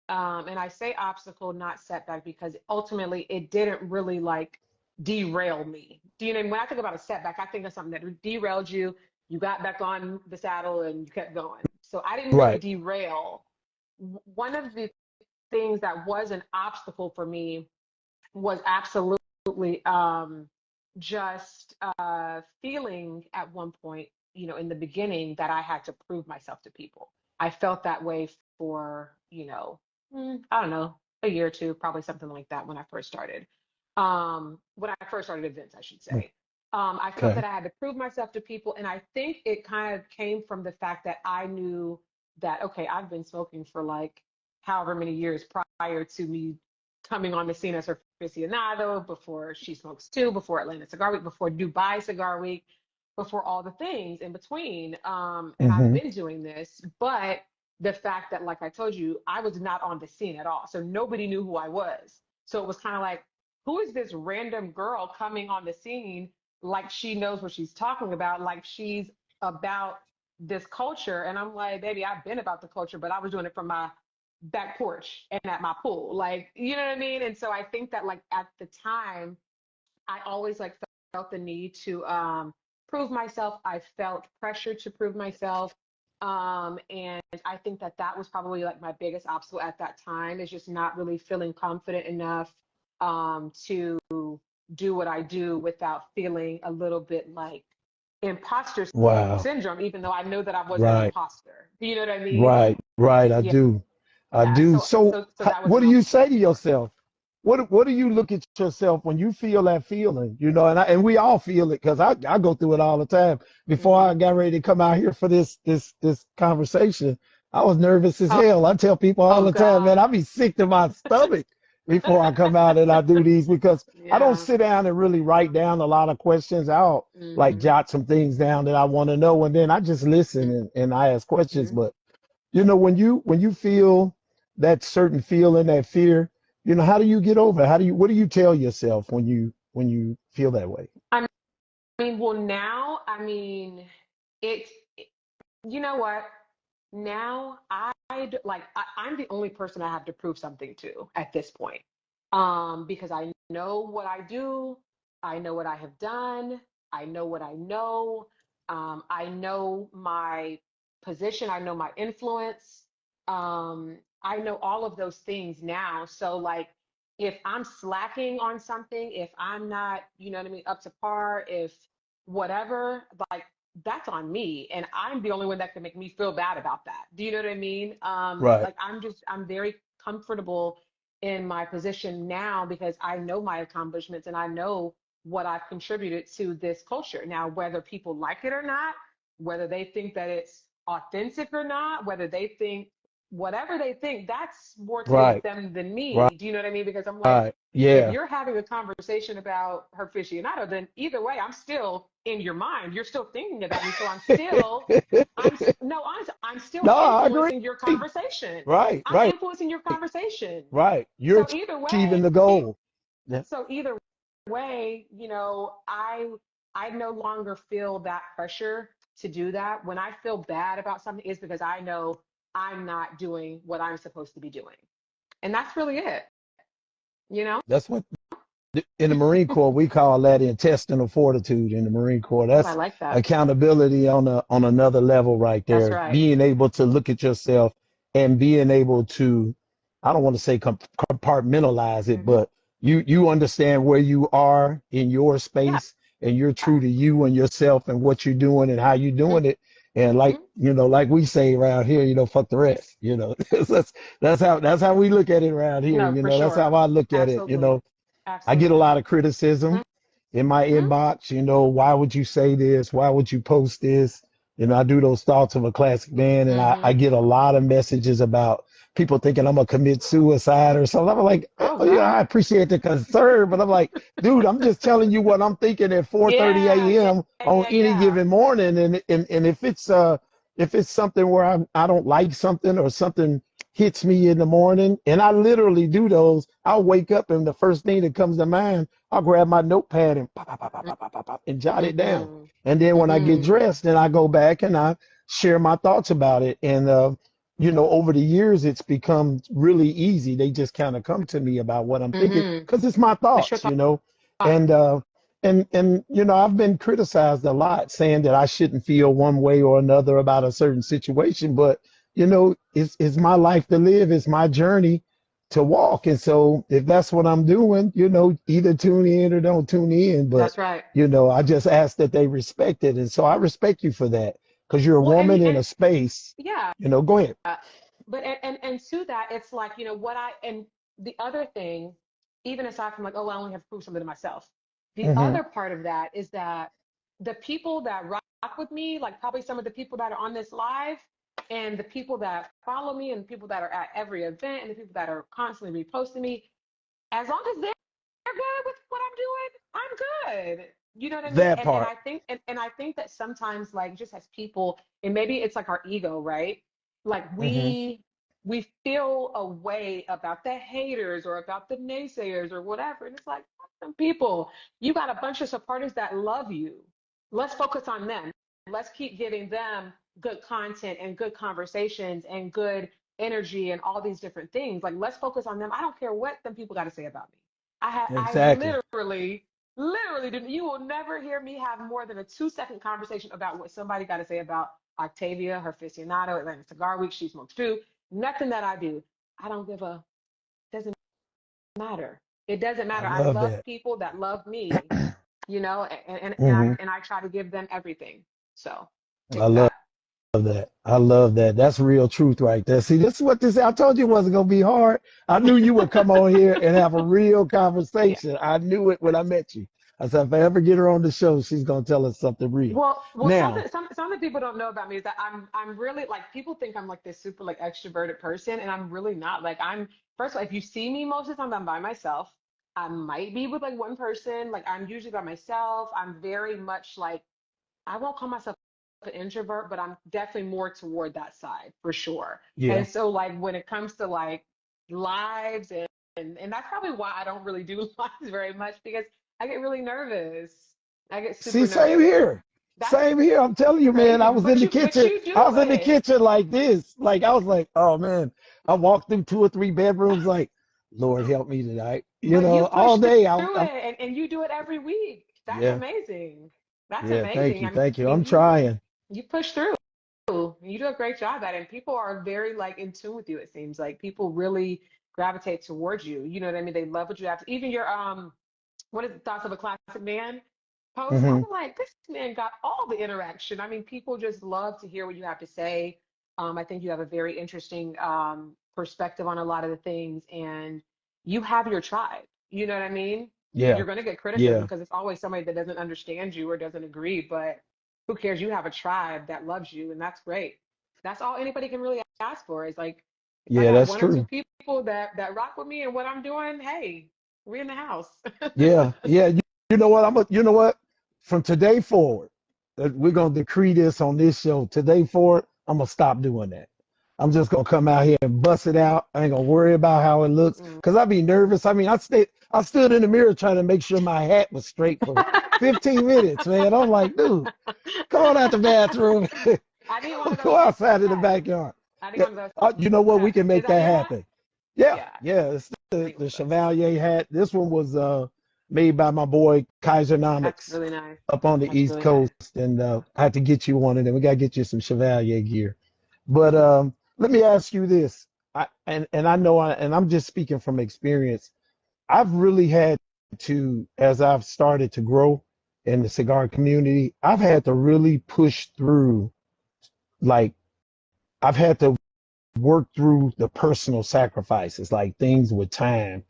And I say obstacle, not setback, because ultimately it didn't really like derail me. Do you know? When I think about a setback, I think of something that derailed you. You got back on the saddle and you kept going. So I didn't really Right. derail. One of the things that was an obstacle for me was absolutely just feeling at one point, in the beginning that I had to prove myself to people. I felt that way for, I don't know, a year or two, probably something like that when I first started. When I first started events, I should say. I felt that Okay. I had to prove myself to people. And I think it kind of came from the fact that I knew that, okay, I've been smoking for like however many years prior to me coming on the scene as her aficionado, before She Smokes Too, before Atlanta Cigar Week, before Dubai Cigar Week, before all the things in between. And I've Mm-hmm. been doing this, but the fact that, like I told you, I was not on the scene at all. So nobody knew who I was. So it was kind of like, who is this random girl coming on the scene like she knows what she's talking about, like she's about this culture? And I'm like, baby, I've been about the culture, but I was doing it from my back porch and at my pool. Like, you know what I mean? And so I think that like at the time, I always like felt the need to prove myself. I felt pressure to prove myself. And I think that that was probably like my biggest obstacle at that time, is just not really feeling confident enough to do what I do without feeling a little bit like imposter Wow. syndrome, even though I know that I wasn't an Right. imposter. Do you know what I mean? Right. Right. I Yeah. do. I Yeah. do. So So, so that was what a do moment. you say to yourself? What do you look at yourself when you feel that feeling? You know, and we all feel it because I go through it all the time. Before I Hmm. got ready to come out here for this conversation, I was nervous as Oh, hell. I tell people all oh the time, man, God. I be sick to my stomach before I come out and I do these because I don't Yeah. sit down and really write down a lot of questions. I'll like Hmm. jot some things down that I want to know, and then I just listen and I ask questions. Hmm. But when you feel that certain feeling, that fear, how do you get over it? What do you tell yourself when you feel that way? I mean, well, now, I mean, it's, you know what? Now I'm the only person I have to prove something to at this point. Because I know what I do, I know what I have done, I know what I know, I know my position, I know my influence, I know all of those things now. So like, if I'm slacking on something, if I'm not, you know what I mean, up to par, if whatever, like that's on me, and I'm the only one that can make me feel bad about that. Do you know what I mean? Right, Like I'm very comfortable in my position now because I know my accomplishments and I know what I've contributed to this culture. Now, whether people like it or not, whether they think that it's authentic or not, whether they think whatever they think, that's more to do with right, them than right, me. Do you know what I mean? Because I'm like, right. if Yeah, you're having a conversation about Herficionado, then either way, I'm still in your mind. You're still thinking about me. So no, honestly, I'm still no, I agree. influencing your conversation. Right, I'm right, influencing your conversation. right. You're So either achieving way, the goal. Yeah, so either way, I no longer feel that pressure to do that. When I feel bad about something, it's because I know I'm not doing what I'm supposed to be doing. And that's really it, you know? that's what in the Marine Corps we call that intestinal fortitude. In the Marine Corps, Oh, I that's like that. accountability on another level right That's there. right. Being able to look at yourself and being able to, I don't want to say compartmentalize it, Hmm. but you understand where you are in your Yeah. space and you're true to you and yourself and what you're doing and how you're doing it. And like Hmm. like we say around here, fuck the rest. That's how we look at it around here. No, for That's how sure. I look at it. Absolutely. I get a Absolutely. lot of criticism in my Hmm. inbox. Why would you say this? Why would you post this? I do those thoughts of a classic man, and I Hmm. get a lot of messages about people thinking I'm gonna commit suicide or something. I'm like, Oh oh, yeah, I God. appreciate the concern, but I'm like, dude, I'm just telling you what I'm thinking at 4:30 Yeah, yeah, a.m. on yeah, any yeah. given morning, and if it's something where I don't like something or something hits me in the morning, and I literally do those. I'll wake up and the first thing that comes to mind, I'll grab my notepad and pop, pop, pop, pop, pop, pop, pop, pop, and jot it down. Hmm. And then when I get Hmm. dressed, then I go back and I share my thoughts about it. And over the years, it's become really easy. They just kind of come to me about what I'm thinking Hmm. because it's my It's your thoughts. thought. And I've been criticized a lot saying that I shouldn't feel one way or another about a certain situation, but it's my life to live, it's my journey to walk. And so if that's what I'm doing, either tune in or don't tune in. But That's right. I just ask that they respect it. And so I respect you for that because you're a Well, woman in and a space. yeah, Go ahead. but and to that, it's like, what I and the other thing, even aside from like, oh, I only have to prove something to myself. The Hmm. other part of that is that the people that rock with me, like probably some of the people that are on this live, and the people that follow me, and the people that are at every event, and the people that are constantly reposting me, as long as they're good with what I'm doing, I'm good. You know what I mean? That And part. I think and I think that sometimes, like, just as people, and maybe it's like our ego, right? Like Hmm. we feel a way about the haters or about the naysayers or whatever. And it's like, fuck them people. You got a bunch of supporters that love you. Let's focus on them. Let's keep giving them good content and good conversations and good energy and all these different things. Like, let's focus on them. I don't care what them people got to say about me. I Exactly. literally didn't. You will never hear me have more than a 2-second conversation about what somebody got to say about Octavia, Herficionado, Atlanta Cigar Week. She smokes too. Nothing that I do. I don't give a. Doesn't matter. It doesn't I matter. I love love that. people that love me. You know, Hmm. and I try to give them everything. So I take love that. that. I love that. That's real truth right there. See, this is what this. I told you it wasn't gonna be hard. I knew you would come on here and have a real Yeah. conversation. I knew it when I met you. I said, if I ever get her on the show, she's gonna tell us something real. Well, Now, something people don't know about me is that I'm really, like, people think I'm like this super like extroverted person, and I'm really not. Like, I'm, first of all, if you see me most of the time, I'm by myself. I might be with like one person. Like, I'm usually by myself. I'm very much like, I won't call myself an introvert, but I'm definitely more toward that side for sure. yeah. And so, like, when it comes to like lives, and that's probably why I don't really do lives very much, because I get really nervous. I get See, super same nervous. here. That's Same here. I'm telling you, man. I crazy. was in the But kitchen. you I do was in the it. kitchen like this. Like I was like, oh man. I walked through 2 or 3 bedrooms. Like, Lord help me tonight. You But you know, push all day. through it, and you do it every week. That's Yeah, amazing. That's yeah. Thank amazing. you, I thank you. mean, I'm trying. you push through. You do a great job at it. And people are very like in tune with you, it seems like. People really gravitate towards you. You know what I mean? They love what you have to. Even your what is the thoughts of a classic man post? I'm Hmm. like, this man got all the interaction. I mean, people just love to hear what you have to say. I think you have a very interesting perspective on a lot of the things, and you have your tribe. You know what I mean? Yeah, You're going to get criticism yeah, because it's always somebody that doesn't understand you or doesn't agree, but who cares? You have a tribe that loves you, and that's great. That's all anybody can really ask for, is like, if I yeah. got That's one or two true. people that rock with me and what I'm doing, hey, we in the house. Yeah, yeah. You know what? You know what? From today forward, we're gonna decree this on this show. Today forward, I'm gonna stop doing that. I'm just gonna come out here and bust it out. I ain't gonna worry about how it looks Mm. because I be nervous. I mean, I stood in the mirror trying to make sure my hat was straight for 15 minutes, man. I'm like, dude, go on out the bathroom, I need one of go those outside in the hats. backyard. I need Yeah, one of those you know what? We hats. can Is make that that your hat? happen. Yeah, Yeah, yeah. It's I the, need one the of those. Chevalier hat. This one was made by my boy That's Kaisernomics really nice. up on the That's East really nice. Coast, and I had to get you one of them. We gotta get you some Chevalier gear. But let me ask you this. And I know and I'm just speaking from experience. I've really had to, as I've started to grow in the cigar community, I've had to really push through, like I've had to work through the personal sacrifices, like things with time,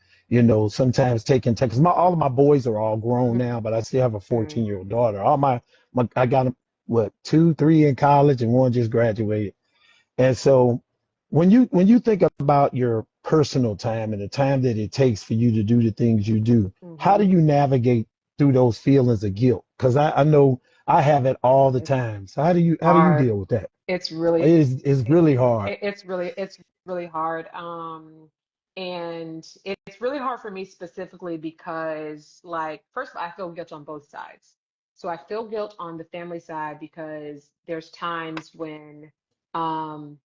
sometimes taking time. Because all of my boys are all grown now, but I still have a Mm-hmm. 14-year-old daughter. I got them, what, two, three in college, and one just graduated. And so when you think about your personal time and the time that it takes for you to do the things you do, how do Mm-hmm. you navigate through those feelings of guilt? Because I know I have it all the It's time. So how do you hard. deal with that? It's really It's it, really hard. it's really hard. And it's really hard for me specifically because, like, first of all, I feel guilt on both sides. So I feel guilt on the family side because there's times when, um,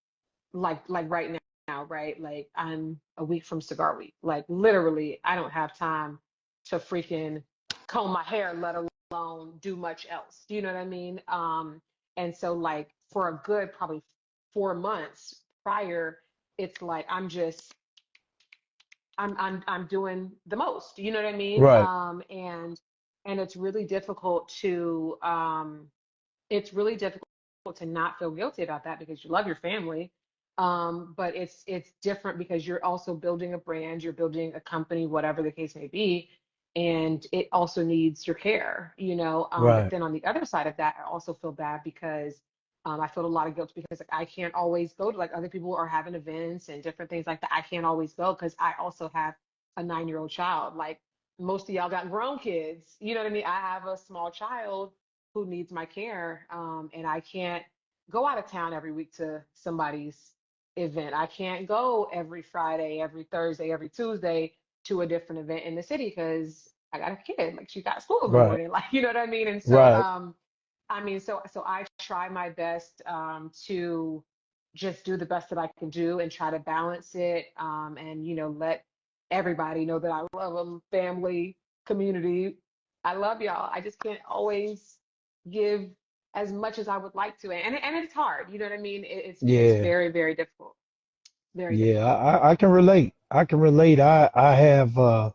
like right now, right? Like, I'm a week from cigar week. Like, literally, I don't have time to freaking comb my hair, let alone do much else. Do you know what I mean? And so, like, for a good probably 4 months prior, it's like I'm doing the most. You know what I mean? Right. And it's really difficult to not feel guilty about that because you love your family. But it's different because you're also building a brand, you're building a company, whatever the case may be. and it also needs your care, you know. But Right. then on the other side of that, I also feel bad because I feel a lot of guilt because like I can't always go to, like, other people are having events and different things like that. I can't always go because I also have a 9-year-old child. Like most of y'all got grown kids, you know what I mean? I have a small child who needs my care, and I can't go out of town every week to somebody's event. I can't go every Friday, every Thursday, every Tuesday to a different event in the city because I got a kid. Like she got school in the Right. morning, like you know what I mean? And so Right. I mean, so I try my best to just do the best that I can do and try to balance it, and you know, let everybody know that I love them, family, community. I love y'all. I just can't always give as much as I would like to, and it's hard. You know what I mean? It's Yeah. very, very difficult. Very Yeah. difficult. I can relate. I can relate. I have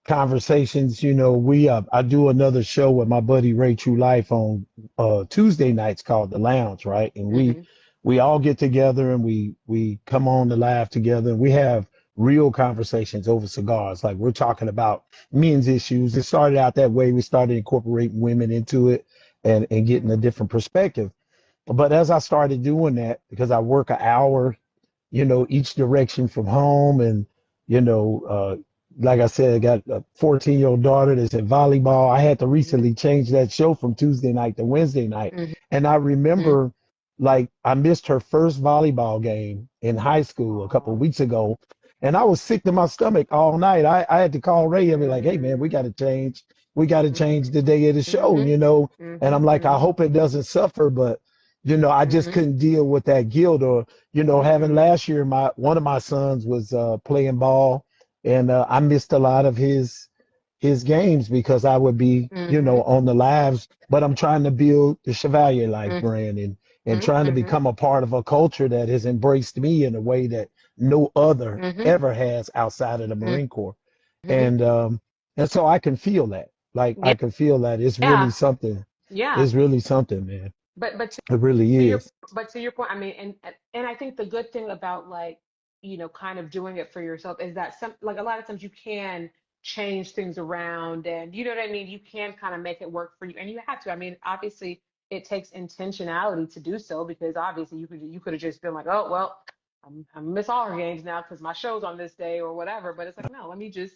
conversations. I do another show with my buddy Ray True Life on Tuesday nights called The Lounge, right? And we Hmm. we all get together and we come on to laugh together and we have real conversations over cigars. Like we're talking about men's issues. It started out that way. We started incorporating women into it and getting a Hmm. different perspective. But as I started doing that, because I work an hour each direction from home. And, you know, uh, like I said, I got a 14-year-old daughter that's in volleyball. I had to Hmm. recently change that show from Tuesday night to Wednesday night. Hmm. And I remember like I missed her first volleyball game in high school a couple of Oh. weeks ago. And I was sick to my stomach all night. I had to call Ray and be like, hey man, we Hmm. got to change. We got to Hmm. change the day of the show, Hmm. you know? And I'm Hmm. like, I Hmm. hope it doesn't suffer, but I just Hmm. couldn't deal with that guilt or having Hmm. last year, my one of my sons was playing ball, and I missed a lot of his games because I would be, Hmm. on the lives. But I'm trying to build the Chevalier Life Hmm. brand and trying to Hmm. become a part of a culture that has embraced me in a way that no other Hmm. ever has outside of the Hmm. Marine Corps. Hmm. And so I can feel that. Like I Yeah. can feel that it's really Yeah. something. Yeah. It's really something, man. But It really to your is. but to your point, I mean, and I think the good thing about, like, you know, kind of doing it for yourself is that some, like, a lot of times you can change things around, and you know what I mean, you can kind of make it work for you, and you have to. I mean, obviously it takes intentionality to do so, because obviously you could have just been like, oh well, I'm miss all her games now because my show's on this day or whatever. But it's like, no, let me just,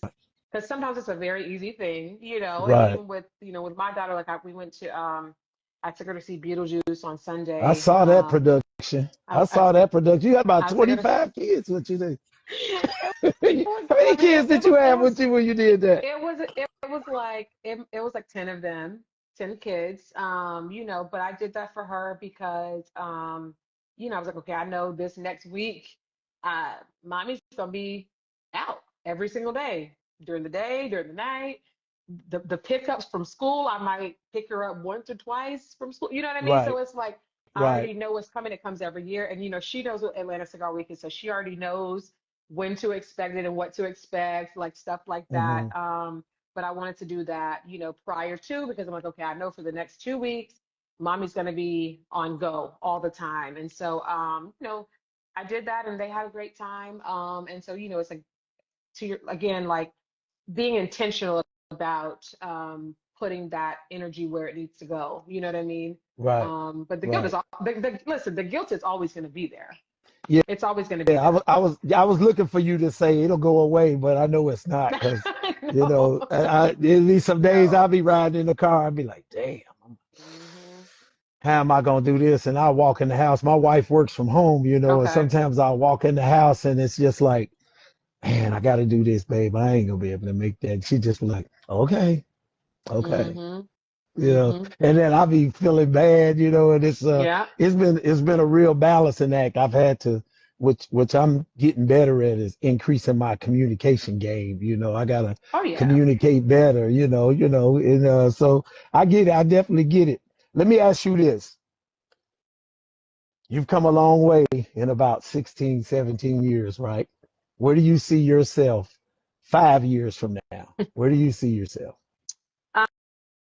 because sometimes it's a very easy thing, you know. And Right. even with, you know, with my daughter, like we went to I took her to see Beetlejuice on I Sunday. saw that production. I, I I, saw that production. You got about I took her to. 25 kids with you there. It was. How many I mean, kids did you have with you when you did that? it was like 10 of them, 10 kids. You know, but I did that for her because, you know, I was like, okay, I know this next week, uh, mommy's gonna be out every single day, during the night. The pickups from school, I might pick her up once or twice from school. You know what I mean? So Right, it's like I right. already know what's coming. It comes every year, and you know, she knows what Atlanta Cigar Week is, so she already knows when to expect it and what to expect, like stuff like that. Hmm. But I wanted to do that, you know, prior to, because I'm like, okay, I know for the next 2 weeks, mommy's gonna be on go all the time. And so you know, I did that and they had a great time. And so, you know, it's like, to your, again, like being intentional about putting that energy where it needs to go. You know what I mean? Right, But the guilt is right. all listen, the guilt is always going to be there. Yeah, It's always going to be yeah. there. I was looking for you to say it'll go away, but I know it's not because, No, there'll be some days I'll no. be riding in the car. I'll be like, damn, Hmm. how am I gonna do this? And I'll walk in the house. My wife works from home, and Okay. sometimes I'll walk in the house and it's just like, man, I got to do this, babe. I ain't gonna be able to make that. She just be like, okay, okay, Hmm. Hmm. and then I'll be feeling bad, and Yeah. it's been a real balancing act. I've had to, which I'm getting better at, is increasing my communication game. I gotta Oh yeah. communicate better, and so I get it. I definitely get it. Let me ask you this. You've come a long way in about 16, 17 years, right? Where do you see yourself 5 years from now? Where do you see yourself?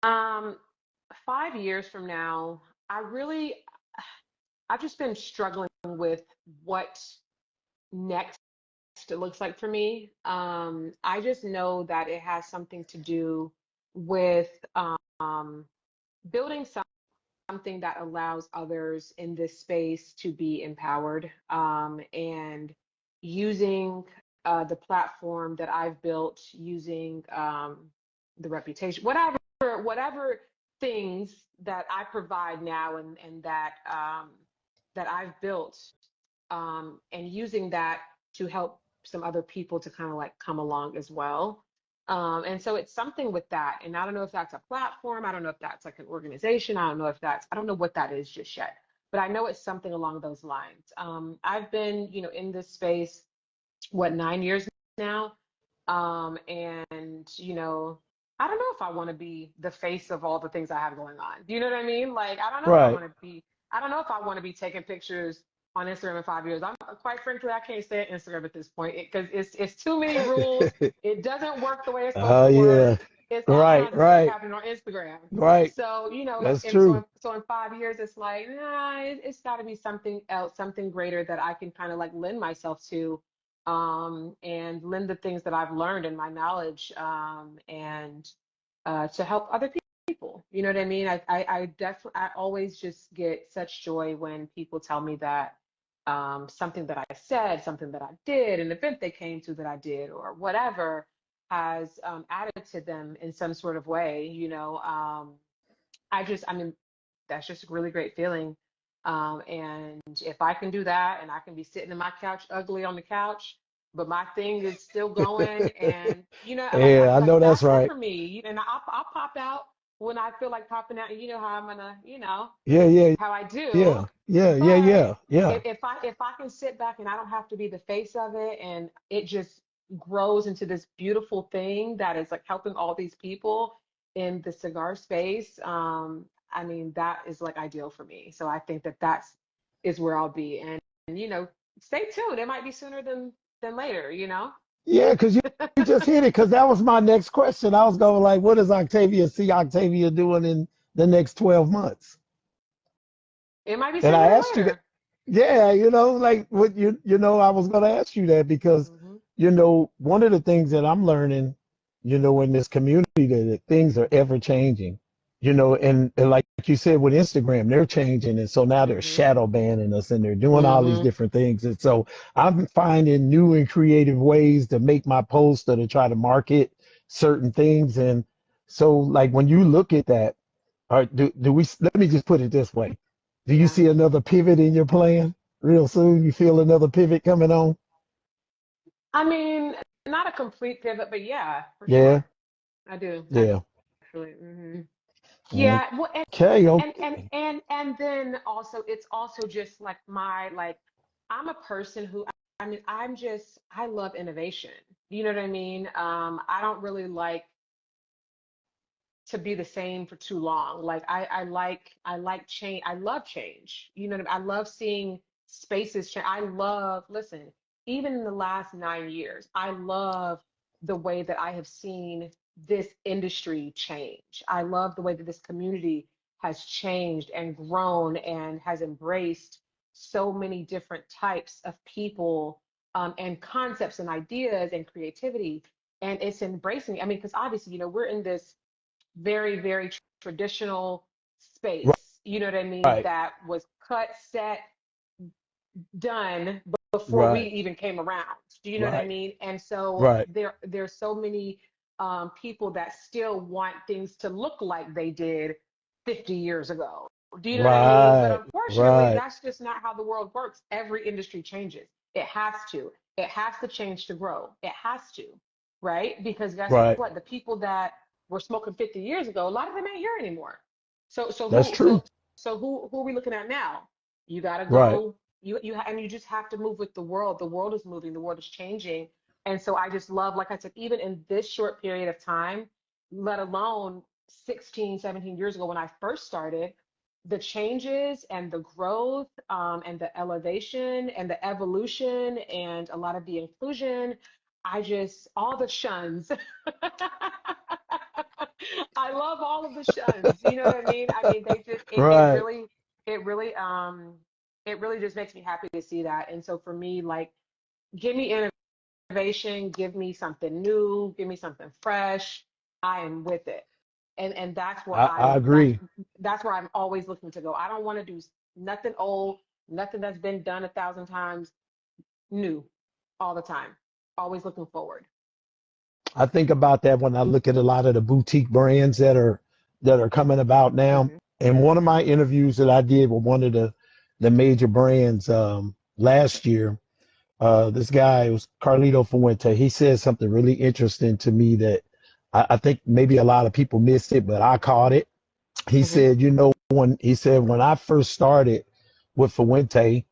Um, 5 years from now, I really, I've just been struggling with what next next looks like for me. I just know that it has something to do with building something that allows others in this space to be empowered, and using the platform that I've built, using the reputation, whatever things that I provide now, and that I've built, and using that to help some other people to kind of like come along as well. And so it's something with that. And I don't know if that's a platform. I don't know if that's like an organization. I don't know what that is just yet. But I know it's something along those lines. I've been, in this space, what, 9 years now? And, I don't know if I want to be the face of all the things I have going on. Do you know what I mean? Like, Right. I don't know if I want to be taking pictures on Instagram in 5 years. I'm quite frankly, I can't stay at Instagram at this point because it's too many rules. It doesn't work the way it's supposed Oh to work. yeah. It's all Right, kinds of stuff right, happening on Instagram. right. So, That's and true. so in 5 years, it's like, nah, it's got to be something else, something greater that I can kind of like lend myself to, and lend the things that I've learned and my knowledge, and to help other people. You know what I mean? I definitely, I always just get such joy when people tell me that something that I said, something that I did, an event they came to that I did, or whatever, has added to them in some sort of way. I mean, that's just a really great feeling. And if I can do that, and I can be sitting in my couch, ugly on the couch, but my thing is still going, and Yeah, I know that's that's it right. for me. And I'll pop out when I feel like popping out. And you know how I'm gonna, Yeah, yeah, how I do. yeah, yeah, yeah, But yeah, yeah. if I can sit back and I don't have to be the face of it, and it just grows into this beautiful thing that is like helping all these people in the cigar space, I mean, that is like ideal for me. So I think that that's is where I'll be. And stay tuned. It might be sooner than later. Yeah, because you just hit it. Because that was my next question. I was going like, what does Octavia see Octavia doing in the next 12 months? It might be And sooner I than asked you that. later. Yeah, like what I was going to ask you that because, Hmm. one of the things that I'm learning, in this community that things are ever changing, and like you said with Instagram, they're changing. And so now they're Hmm. shadow banning us and they're doing all these Hmm. different things. And so I'm finding new and creative ways to make my post or to try to market certain things. And so like when you look at that, or do we, let me just put it this way. Do you Yeah. see another pivot in your plan real soon? You feel another pivot coming on? I mean, not a complete pivot, but yeah, for Yeah, sure. I do yeah. actually. Yeah, well, Okay, okay. and then also it's also just like I'm a person who, I mean, I love innovation. You know what I mean? I don't really like to be the same for too long. Like I like change. I love change. You know what I mean? I love seeing spaces change. Listen, even in the last 9 years, I love the way that I have seen this industry change. I love the way that this community has changed and grown and has embraced so many different types of people, and concepts and ideas and creativity. And it's embracing. I mean, because obviously, we're in this very, very traditional space. You know what I mean? Right, That was cut, set, done before we right, even came around. Do you know what I right, mean? And so right, there's so many people that still want things to look like they did 50 years ago. Do you know what I mean? But right, unfortunately, right, that's just not how the world works. Every industry changes. It has to. It has to change to grow. It has to, right? Because guess right. what? The people that were smoking 50 years ago, a lot of them ain't here anymore. So so That's who true. so so who are we looking at now? You got to Right. go. And you just have to move with the world. The world is moving. The world is changing. And so I just love, like I said, even in this short period of time, let alone 16, 17 years ago when I first started, the changes and the growth, and the elevation and the evolution and a lot of the inclusion, all the shuns. I love all of the shuns. You know what I mean? I mean, they just, Right. it really, it really just makes me happy to see that. And so for me, like, give me innovation, give me something new, give me something fresh. I am with it. And that's where I I'm agree. that's where I'm always looking to go. I don't want to do nothing old, nothing that's been done 1,000 times, new all the time. Always looking forward. I think about that when I look at a lot of the boutique brands that are coming about now. Hmm. And one of my interviews that I did with one of the major brands last year, this guy, it was Carlito Fuente. He said something really interesting to me that I think maybe a lot of people missed it, but I caught it. He Hmm. said, when I first started with Fuente,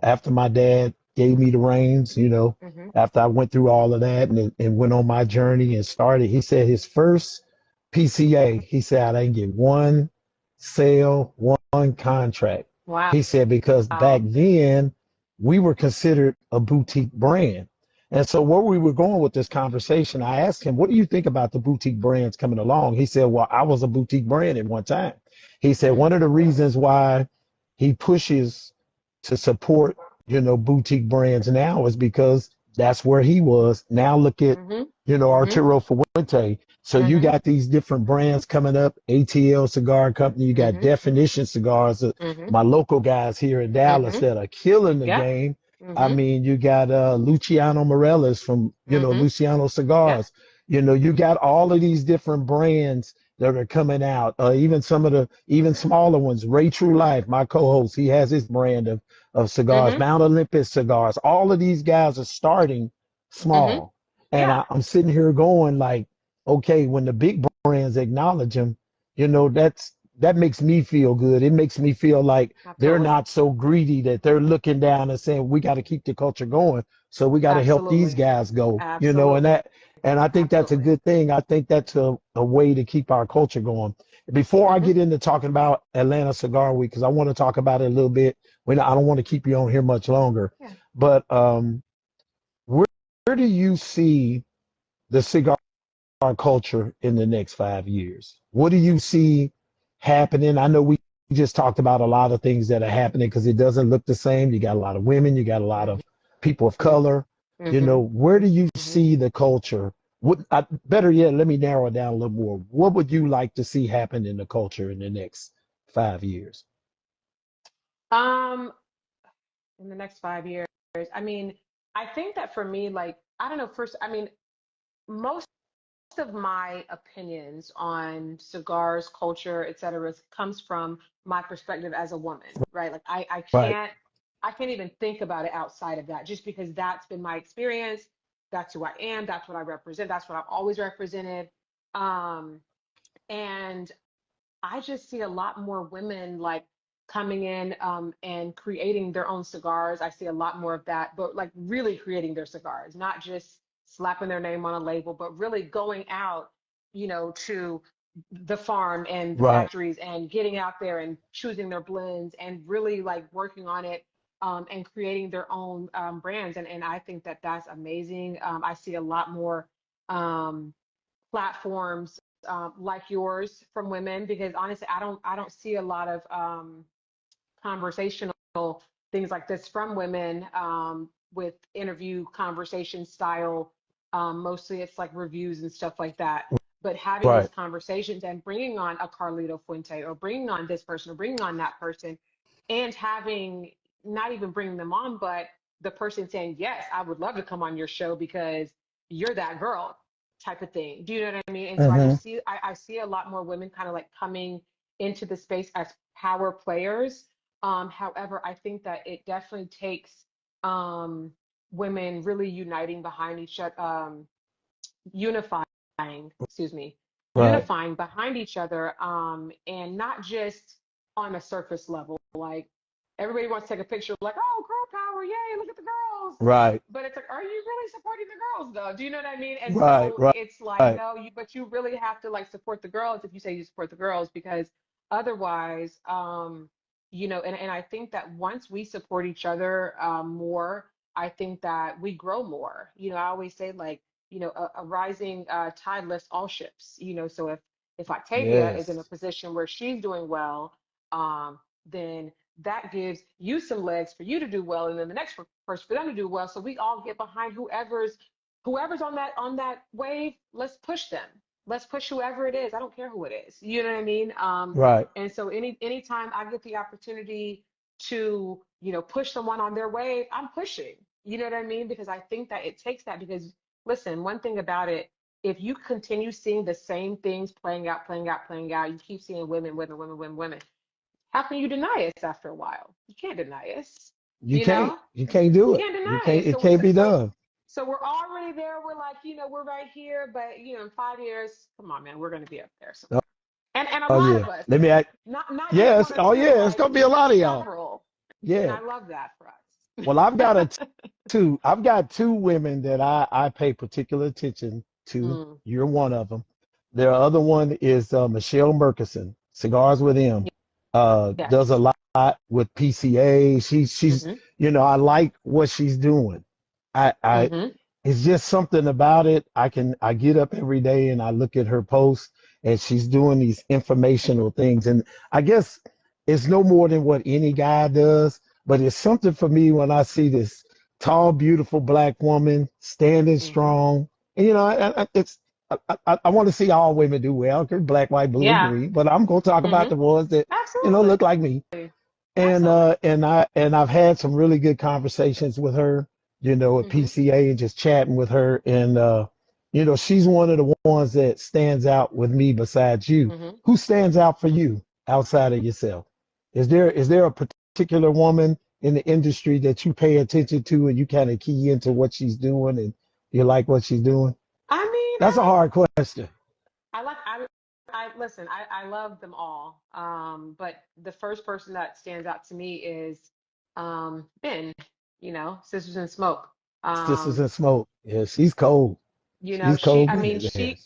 after my dad gave me the reins, Hmm. after I went through all of that and went on my journey and started, he said his first PCA, he said I didn't get one sale, one contract. Wow. He said because back then we were considered a boutique brand. And so where we were going with this conversation, I asked him, what do you think about the boutique brands coming along? He said, well, I was a boutique brand at one time. He said one of the reasons why he pushes to support, boutique brands now is because that's where he was. Now look at, Hmm. Hmm. Arturo Fuente. So you Hmm. got these different brands coming up, ATL Cigar Company, you got Hmm. Definition Cigars, Hmm. my local guys here in Dallas Hmm. that are killing the Yep. game. I Hmm. mean, you got Luciano Morales from, Hmm. Luciano Yep. Cigars. You got all of these different brands that are coming out. Even some of the even smaller ones. Ray True Life, my co-host, he has his brand of cigars. Hmm. Mount Olympus cigars. All of these guys are starting Hmm. small, and Yeah. I'm sitting here going like, okay, when the big brands acknowledge them, that makes me feel good. It makes me feel like they're Absolutely. not so greedy that they're looking down and saying we got to keep the culture going, so we got to help these Absolutely. guys go. And Absolutely. I think that's a Absolutely. good thing. I think that's a way to keep our culture going. Before I Hmm. get into talking about Atlanta Cigar Week, because I want to talk about it a little bit. I don't want to keep you on here much longer, Yeah. but where, where do you see the cigar culture in the next 5 years? What do you see happening? I know we just talked about a lot of things that are happening because it doesn't look the same. You got a lot of women, you got a lot Hmm. of people of color. Hmm. Where do you Hmm. see the culture? Better yet, let me narrow it down a little more. What would you like to see happen in the culture in the next 5 years? Um, in the next 5 years, I mean, I think that for me, like, I don't know, first, I mean, most of my opinions on cigars, culture, et cetera, comes from my perspective as a woman, right? Like Right, I can't even think about it outside of that, just because that's been my experience. That's who I am. That's what I represent. That's what I've always represented. Um, and I just see a lot more women like coming in and creating their own cigars. I see a lot more of that, but like really creating their cigars, not just slapping their name on a label, but really going out, to the farm and the right, factories and getting out there and choosing their blends and really like working on it, and creating their own brands. And I think that that's amazing. I see a lot more um, platforms like yours from women, because honestly I don't see a lot of conversational things like this from women, with interview conversation style. Mostly it's like reviews and stuff like that, but having these right. conversations and bringing on a Carlito Fuente or bringing on this person or bringing on that person, and having, not even bringing them on, but the person saying, yes, I would love to come on your show because you're that girl, type of thing. Do you know what I mean? And so I Hmm. just see, I see a lot more women kind of like coming into the space as power players. However, I think that it definitely takes um, women really uniting behind each other, unifying, excuse me, Right. unifying behind each other, and not just on a surface level. Like everybody wants to take a picture, like, oh, girl power, yay, look at the girls. Right. But it's like, are you really supporting the girls though? Do you know what I mean? And Right. so Right. it's like, Right. no, but you really have to like support the girls if you say you support the girls, because otherwise, and I think that once we support each other more, I think that we grow more. I always say like, a rising tide lifts all ships. So if Octavia is in a Yes. position where she's doing well, then that gives you some legs for you to do well, and then the next person for them to do well. So we all get behind whoever's on that wave. Let's push them. Let's push whoever it is. I don't care who it is. You know what I mean? Right. And so anytime I get the opportunity to, push someone on their wave, I'm pushing. You know what I mean? Because I think that it takes that. Because listen, one thing about it, if you continue seeing the same things playing out, playing out, playing out, you keep seeing women, women, women, women, women. How can you deny us after a while? You can't deny us. You You can't. know, You can't do you it. can't You deny can't. it. It can't be done. So we're already there. We're like, we're right here, but in 5 years, come on, man, we're going to be up there Oh, somewhere. And a oh, lot yeah. of us, Let me ask. not just Yes. one or Oh two, yeah. It's like gonna be a lot of y'all. several. And Yeah. I love that for Well, us. I've got a two. I've got two women that I pay particular attention to. Mm, You're one of them. The other one is Michelle Murkison, Cigars with M. Does yes. a lot with PCA. She's Mm-hmm. I like what she's doing. I Mm-hmm. it's just something about it. I get up every day and I look at her posts and she's doing these informational things. And I guess it's no more than what any guy does, but it's something for me when I see this tall, beautiful black woman standing Mm-hmm. strong. And I want to see all women do well, 'cause black, white, blue, or Yeah. green, but I'm gonna talk about Mm-hmm. the ones that, Absolutely. look like me. And Absolutely. I've had some really good conversations with her, at Mm-hmm. PCA and just chatting with her. And she's one of the ones that stands out with me besides you. Mm-hmm. Who stands out for you outside of yourself? Is there a particular woman in the industry that you pay attention to and you kind of key into what she's doing and you like what she's doing? I mean, That's a hard question. I like I listen, I love them all. But the first person that stands out to me is Ben, Sisters in Smoke. Sisters Um, in Smoke. Yeah, she's cold. She's she cold I mean blooded. she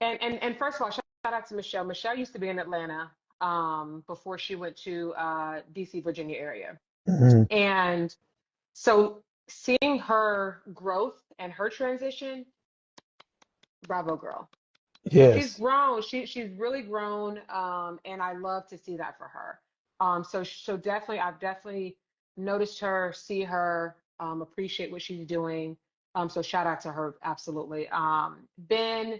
Yes. and first of all, shout out to Michelle. Michelle used to be in Atlanta before she went to DC, Virginia area. Mhm. And so seeing her growth and her transition, bravo girl. She's Yes. grown. She's really grown, and I love to see that for her. So definitely, I've definitely noticed her, see her, appreciate what she's doing. So shout out to her, absolutely. Ben,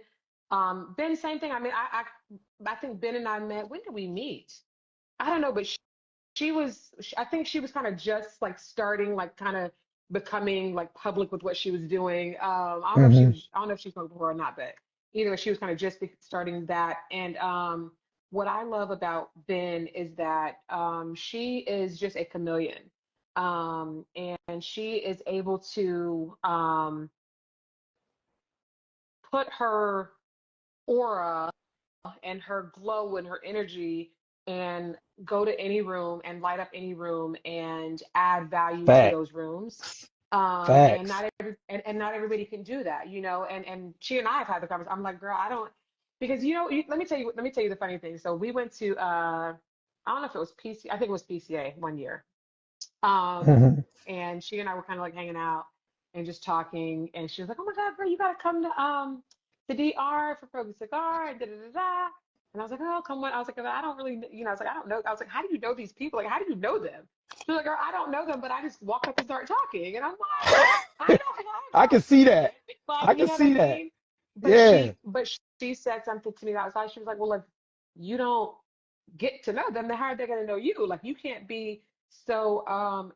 same thing. I mean, I think Ben and I met. When did we meet? I don't know, but I think she was kind of just like starting, like kind of becoming like public with what she was doing. Hmm. I don't know if she's spoke before or not, but either way, she was kind of just starting that. And what I love about Ben is that she is just a chameleon. And she is able to put her aura and her glow and her energy and go to any room and light up any room and add value to Facts. those rooms. And Facts. and not everybody can do that, and she and I have had the conversation. I'm like, girl, I don't, because let me tell you the funny thing. So we went to I don't know if it was PC, I think it was PCA one year. Hmm. And she and I were kind of like hanging out and just talking. And she was like, "Oh my God, girl, you gotta come to the DR for Pro Cigar and da da da da." And I was like, "Oh, come on." I was like, "I don't really, I was like, I don't know." I was like, "How do you know these people? Like, how do you know them?" She was like, "Girl, I don't know them, but I just walk up and start talking." And I'm like, "I don't I have can those see that. things." Like, I you can know what I see that. mean? But Yeah. she said something to me that was like, she was like, "Well, if you don't get to know them, then how are they going to know you? Like, you can't be so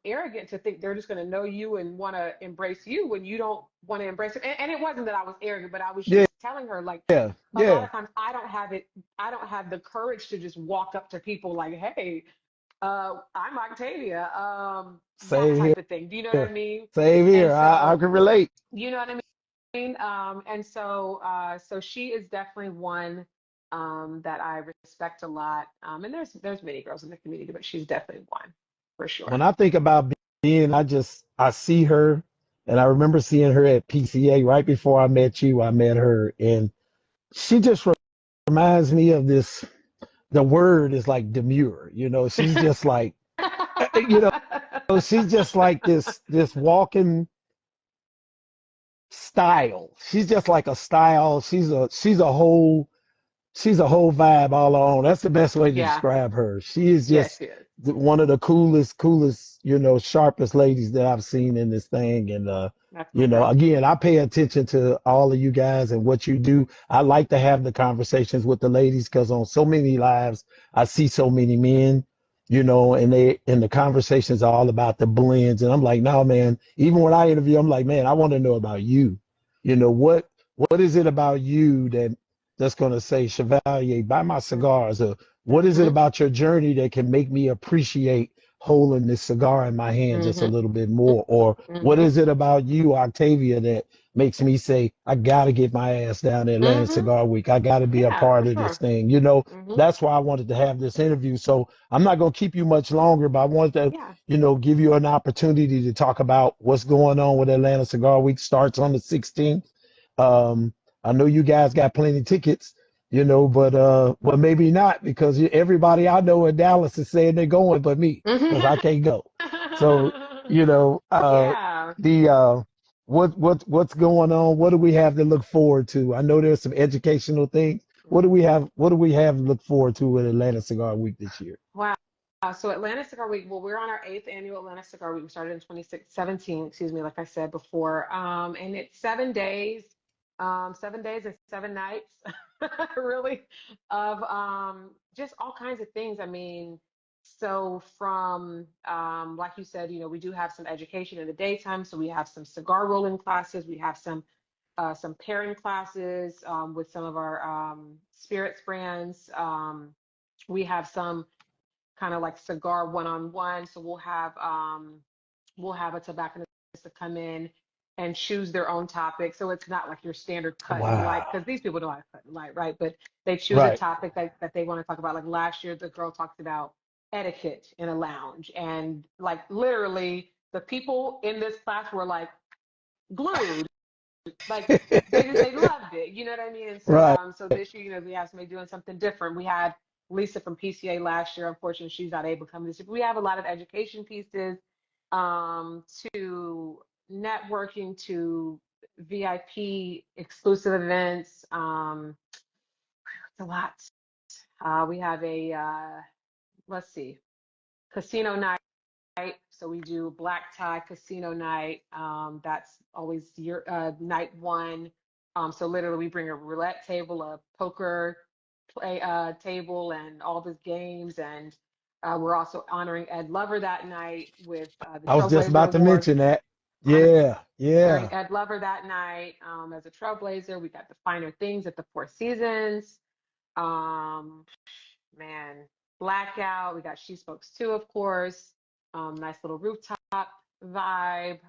arrogant to think they're just going to know you and want to embrace you when you don't want to embrace it." And it wasn't that I was arrogant, but I was Yeah. just telling her, like, Yeah. a lot Yeah. of times I don't have the courage to just walk up to people like, "Hey, I'm Octavia," that Same type of thing. Do you know what I here. mean? Same And here. I so, can relate. you know what I mean? And so, so she is definitely one that I respect a lot. And there's many girls in the community, but she's definitely one for When sure. I think about being, I see her, and I remember seeing her at PCA right before I met you. I met her, and she just reminds me of this. The word is like demure. She's just like, you know, she's just like this walking style. She's just like a style. She's a whole she's a whole vibe all her own. That's the best way to Yeah. describe her. She is Yes, just she is. one of the coolest, sharpest ladies that I've seen in this thing. And That's my girl. again, I pay attention to all of you guys and what you do. I like to have the conversations with the ladies because on so many lives, I see so many men. And the conversations are all about the blends. And I'm like, no, man, even when I interview, I'm like, man, I want to know about you. What is it about you that's going to say, Chevalier, buy my cigars? Or what is it Mm-hmm. about your journey that can make me appreciate holding this cigar in my hand just a Mm-hmm. little bit more? Or what Mm-hmm. is it about you, Octavia, that makes me say, I got to get my ass down to Atlanta Mm-hmm. Cigar Week. I got to be a Yeah, part for of this sure. thing. Mm-hmm. That's why I wanted to have this interview. So I'm not going to keep you much longer, but I wanted to, Yeah. give you an opportunity to talk about what's going on with Atlanta Cigar Week. Starts on the 16th. Um, I know you guys got plenty of tickets, but maybe not because everybody I know in Dallas is saying they're going, but me, because I can't go. So, you know, uh, Yeah. the what's going on? What do we have to look forward to? I know there's some educational things. What do we have? What do we have to look forward to with Atlanta Cigar Week this year? Wow. So Atlanta Cigar Week, well, we're on our eighth annual Atlanta Cigar Week. We started in 2017, excuse me, like I said before. And it's 7 days, 7 days and 7 nights, really, of just all kinds of things. I mean, so from, like you said, we do have some education in the daytime. So we have some cigar rolling classes. We have some pairing classes with some of our spirits brands. We have some kind of like cigar one-on-one. So we'll have a tobacconist to come in and choose their own topic. So it's not like your standard cut and light, Wow. because these people know how to cut and light, right? But they choose a Right. topic that they want to talk about. Like last year, the girl talked about etiquette in a lounge. And like literally the people in this class were like glued. Like they loved it. You know what I mean? And so Right. so this year, we have somebody doing something different. We had Lisa from PCA last year. Unfortunately, she's not able to come this year. But we have a lot of education pieces, to networking, to VIP exclusive events. It's a lot. We have a let's see, casino night. So we do black tie casino night. That's always your night one. So literally we bring a roulette table, a poker play table, and all the games. And we're also honoring Ed Lover that night with the I was just Trailblazer about to Award. mention that. Yeah. Honoring Yeah. Ed Lover that night as a Trailblazer. We got the Finer Things at the Four Seasons. Um, Man, Blackout. We got She Smokes Too, of course. Nice little rooftop vibe.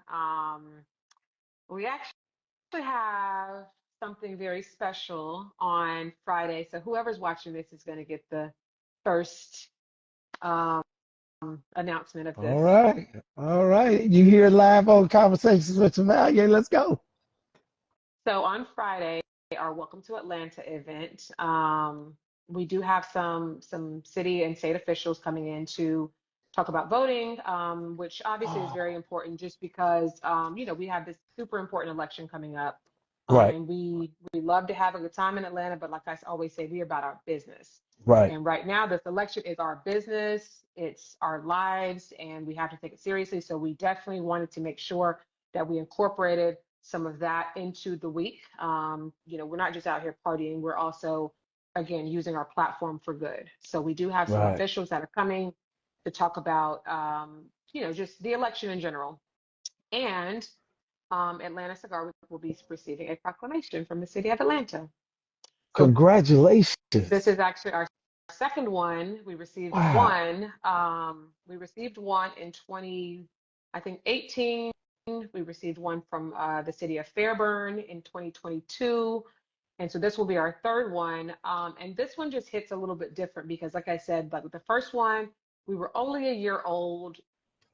We actually have something very special on Friday. So whoever's watching this is going to get the first um, announcement of All this. right. All right. You hear it live on Conversations with Chevalier. Let's go. So on Friday, our Welcome to Atlanta event, we do have some city and state officials coming in to talk about voting, which obviously is very Oh, important just because we have this super important election coming up. right. And we love to have a good time in Atlanta, but like I always say, we're about our business. Right. And right now, this election is our business, it's our lives, and we have to take it seriously. So we definitely wanted to make sure that we incorporated some of that into the week. We're not just out here partying, we're also, again, using our platform for good. So we do have some Right. officials that are coming to talk about, just the election in general. And Atlanta Cigar Week will be receiving a proclamation from the city of Atlanta. So this Congratulations. is actually our second one. We received Wow. one. We received one in 20, I think 18. We received one from the city of Fairburn in 2022. And so this will be our third one. And this one just hits a little bit different because, like I said, like with the first one, we were only a year old.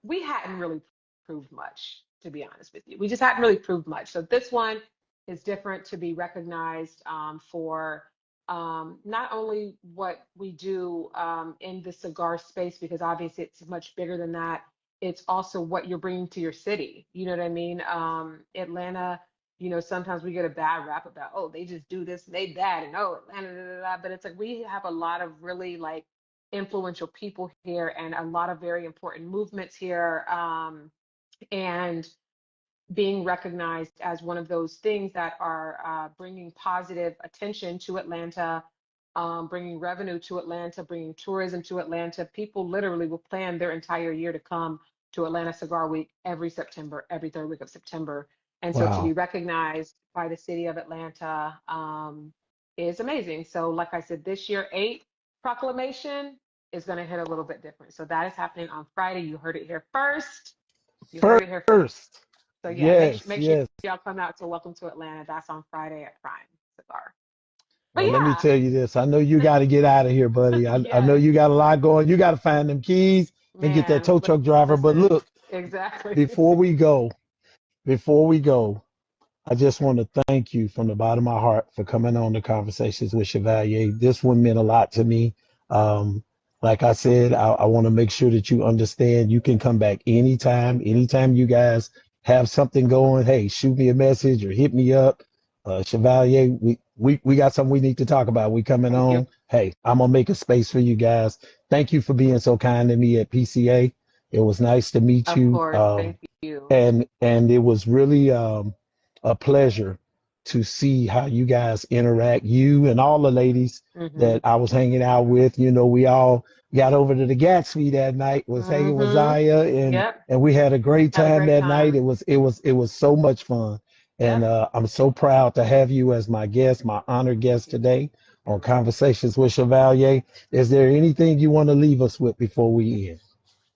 We hadn't really proved much, to be honest with you. We just hadn't really proved much. So this one is different to be recognized for not only what we do in the cigar space, because obviously it's much bigger than that. It's also what you're bringing to your city. You know what I mean? Atlanta sometimes we get a bad rap about, oh, they just do this and they that and oh, Atlanta, da, da, da. But it's like we have a lot of really like influential people here and a lot of very important movements here. And being recognized as one of those things that are bringing positive attention to Atlanta, bringing revenue to Atlanta, bringing tourism to Atlanta. People literally will plan their entire year to come to Atlanta Cigar Week every September, every third week of September. And so to be Wow. recognized by the city of Atlanta is amazing. So, like I said, this year, 8 proclamation is going to hit a little bit different. So that is happening on Friday. You heard it here first. You heard it here first. First. So yeah, Yes, make sure yes. y'all come out to Welcome to Atlanta. That's on Friday at Prime Cigar. But Well, let me yeah, tell you this. I know you got to get out of here, buddy. I know yes, you got a lot going. You got to find them keys and get that man. tow truck driver. But Listen, look, exactly. before we go, before we go, I just want to thank you from the bottom of my heart for coming on the Conversations with Chevalier. This one meant a lot to me. Um, like I said, I want to make sure that you understand you can come back anytime. Anytime you guys have something going, hey, shoot me a message or hit me up. Chevalier, we got something we need to talk about. We coming Thank you. on. Hey, I'm gonna make a space for you guys. Thank you for being so kind to me at PCA. It was nice to meet Of you. course. Thank you. And it was really a pleasure to see how you guys interact, you and all the ladies Mhm. that I was hanging out with. We all got over to the Gatsby that night, was hanging with Mhm. Zaya, Yep. and we had a great Had a time great that night. time. It was so much fun. And Yep. I'm so proud to have you as my guest, my honored Thank guest you. today on Conversations with Chevalier. Is there anything you want to leave us with before we end?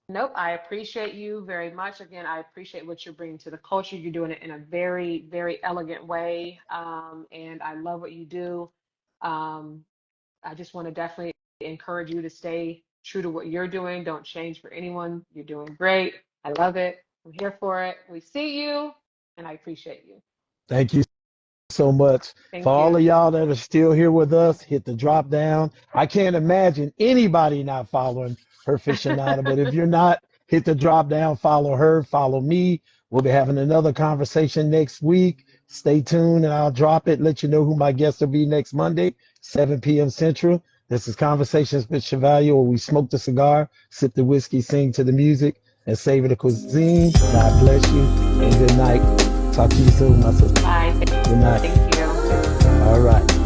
Nope, I appreciate you very much. Again, I appreciate what you're bringing to the culture. You're doing it in a very, very elegant way, and I love what you do. Um, I just want to definitely encourage you to stay true to what you're doing. Don't change for anyone. You're doing great. I love it. I'm here for it. We see you, and I appreciate you. Thank you so much. For Thank all of you. y'all that are still here with us, hit the drop down. I can't imagine anybody not following Herficionado, but if you're not, hit the drop down, follow her, follow me. We'll be having another conversation next week. Stay tuned and I'll drop it, let you know who my guest will be next Monday, 7 p.m. Central. This is Conversations with Chevalier, where we smoke the cigar, sip the whiskey, sing to the music, and savor the cuisine. God bless you and good night. Talk to you soon, my sister. Bye. Good night. Thank you. All right.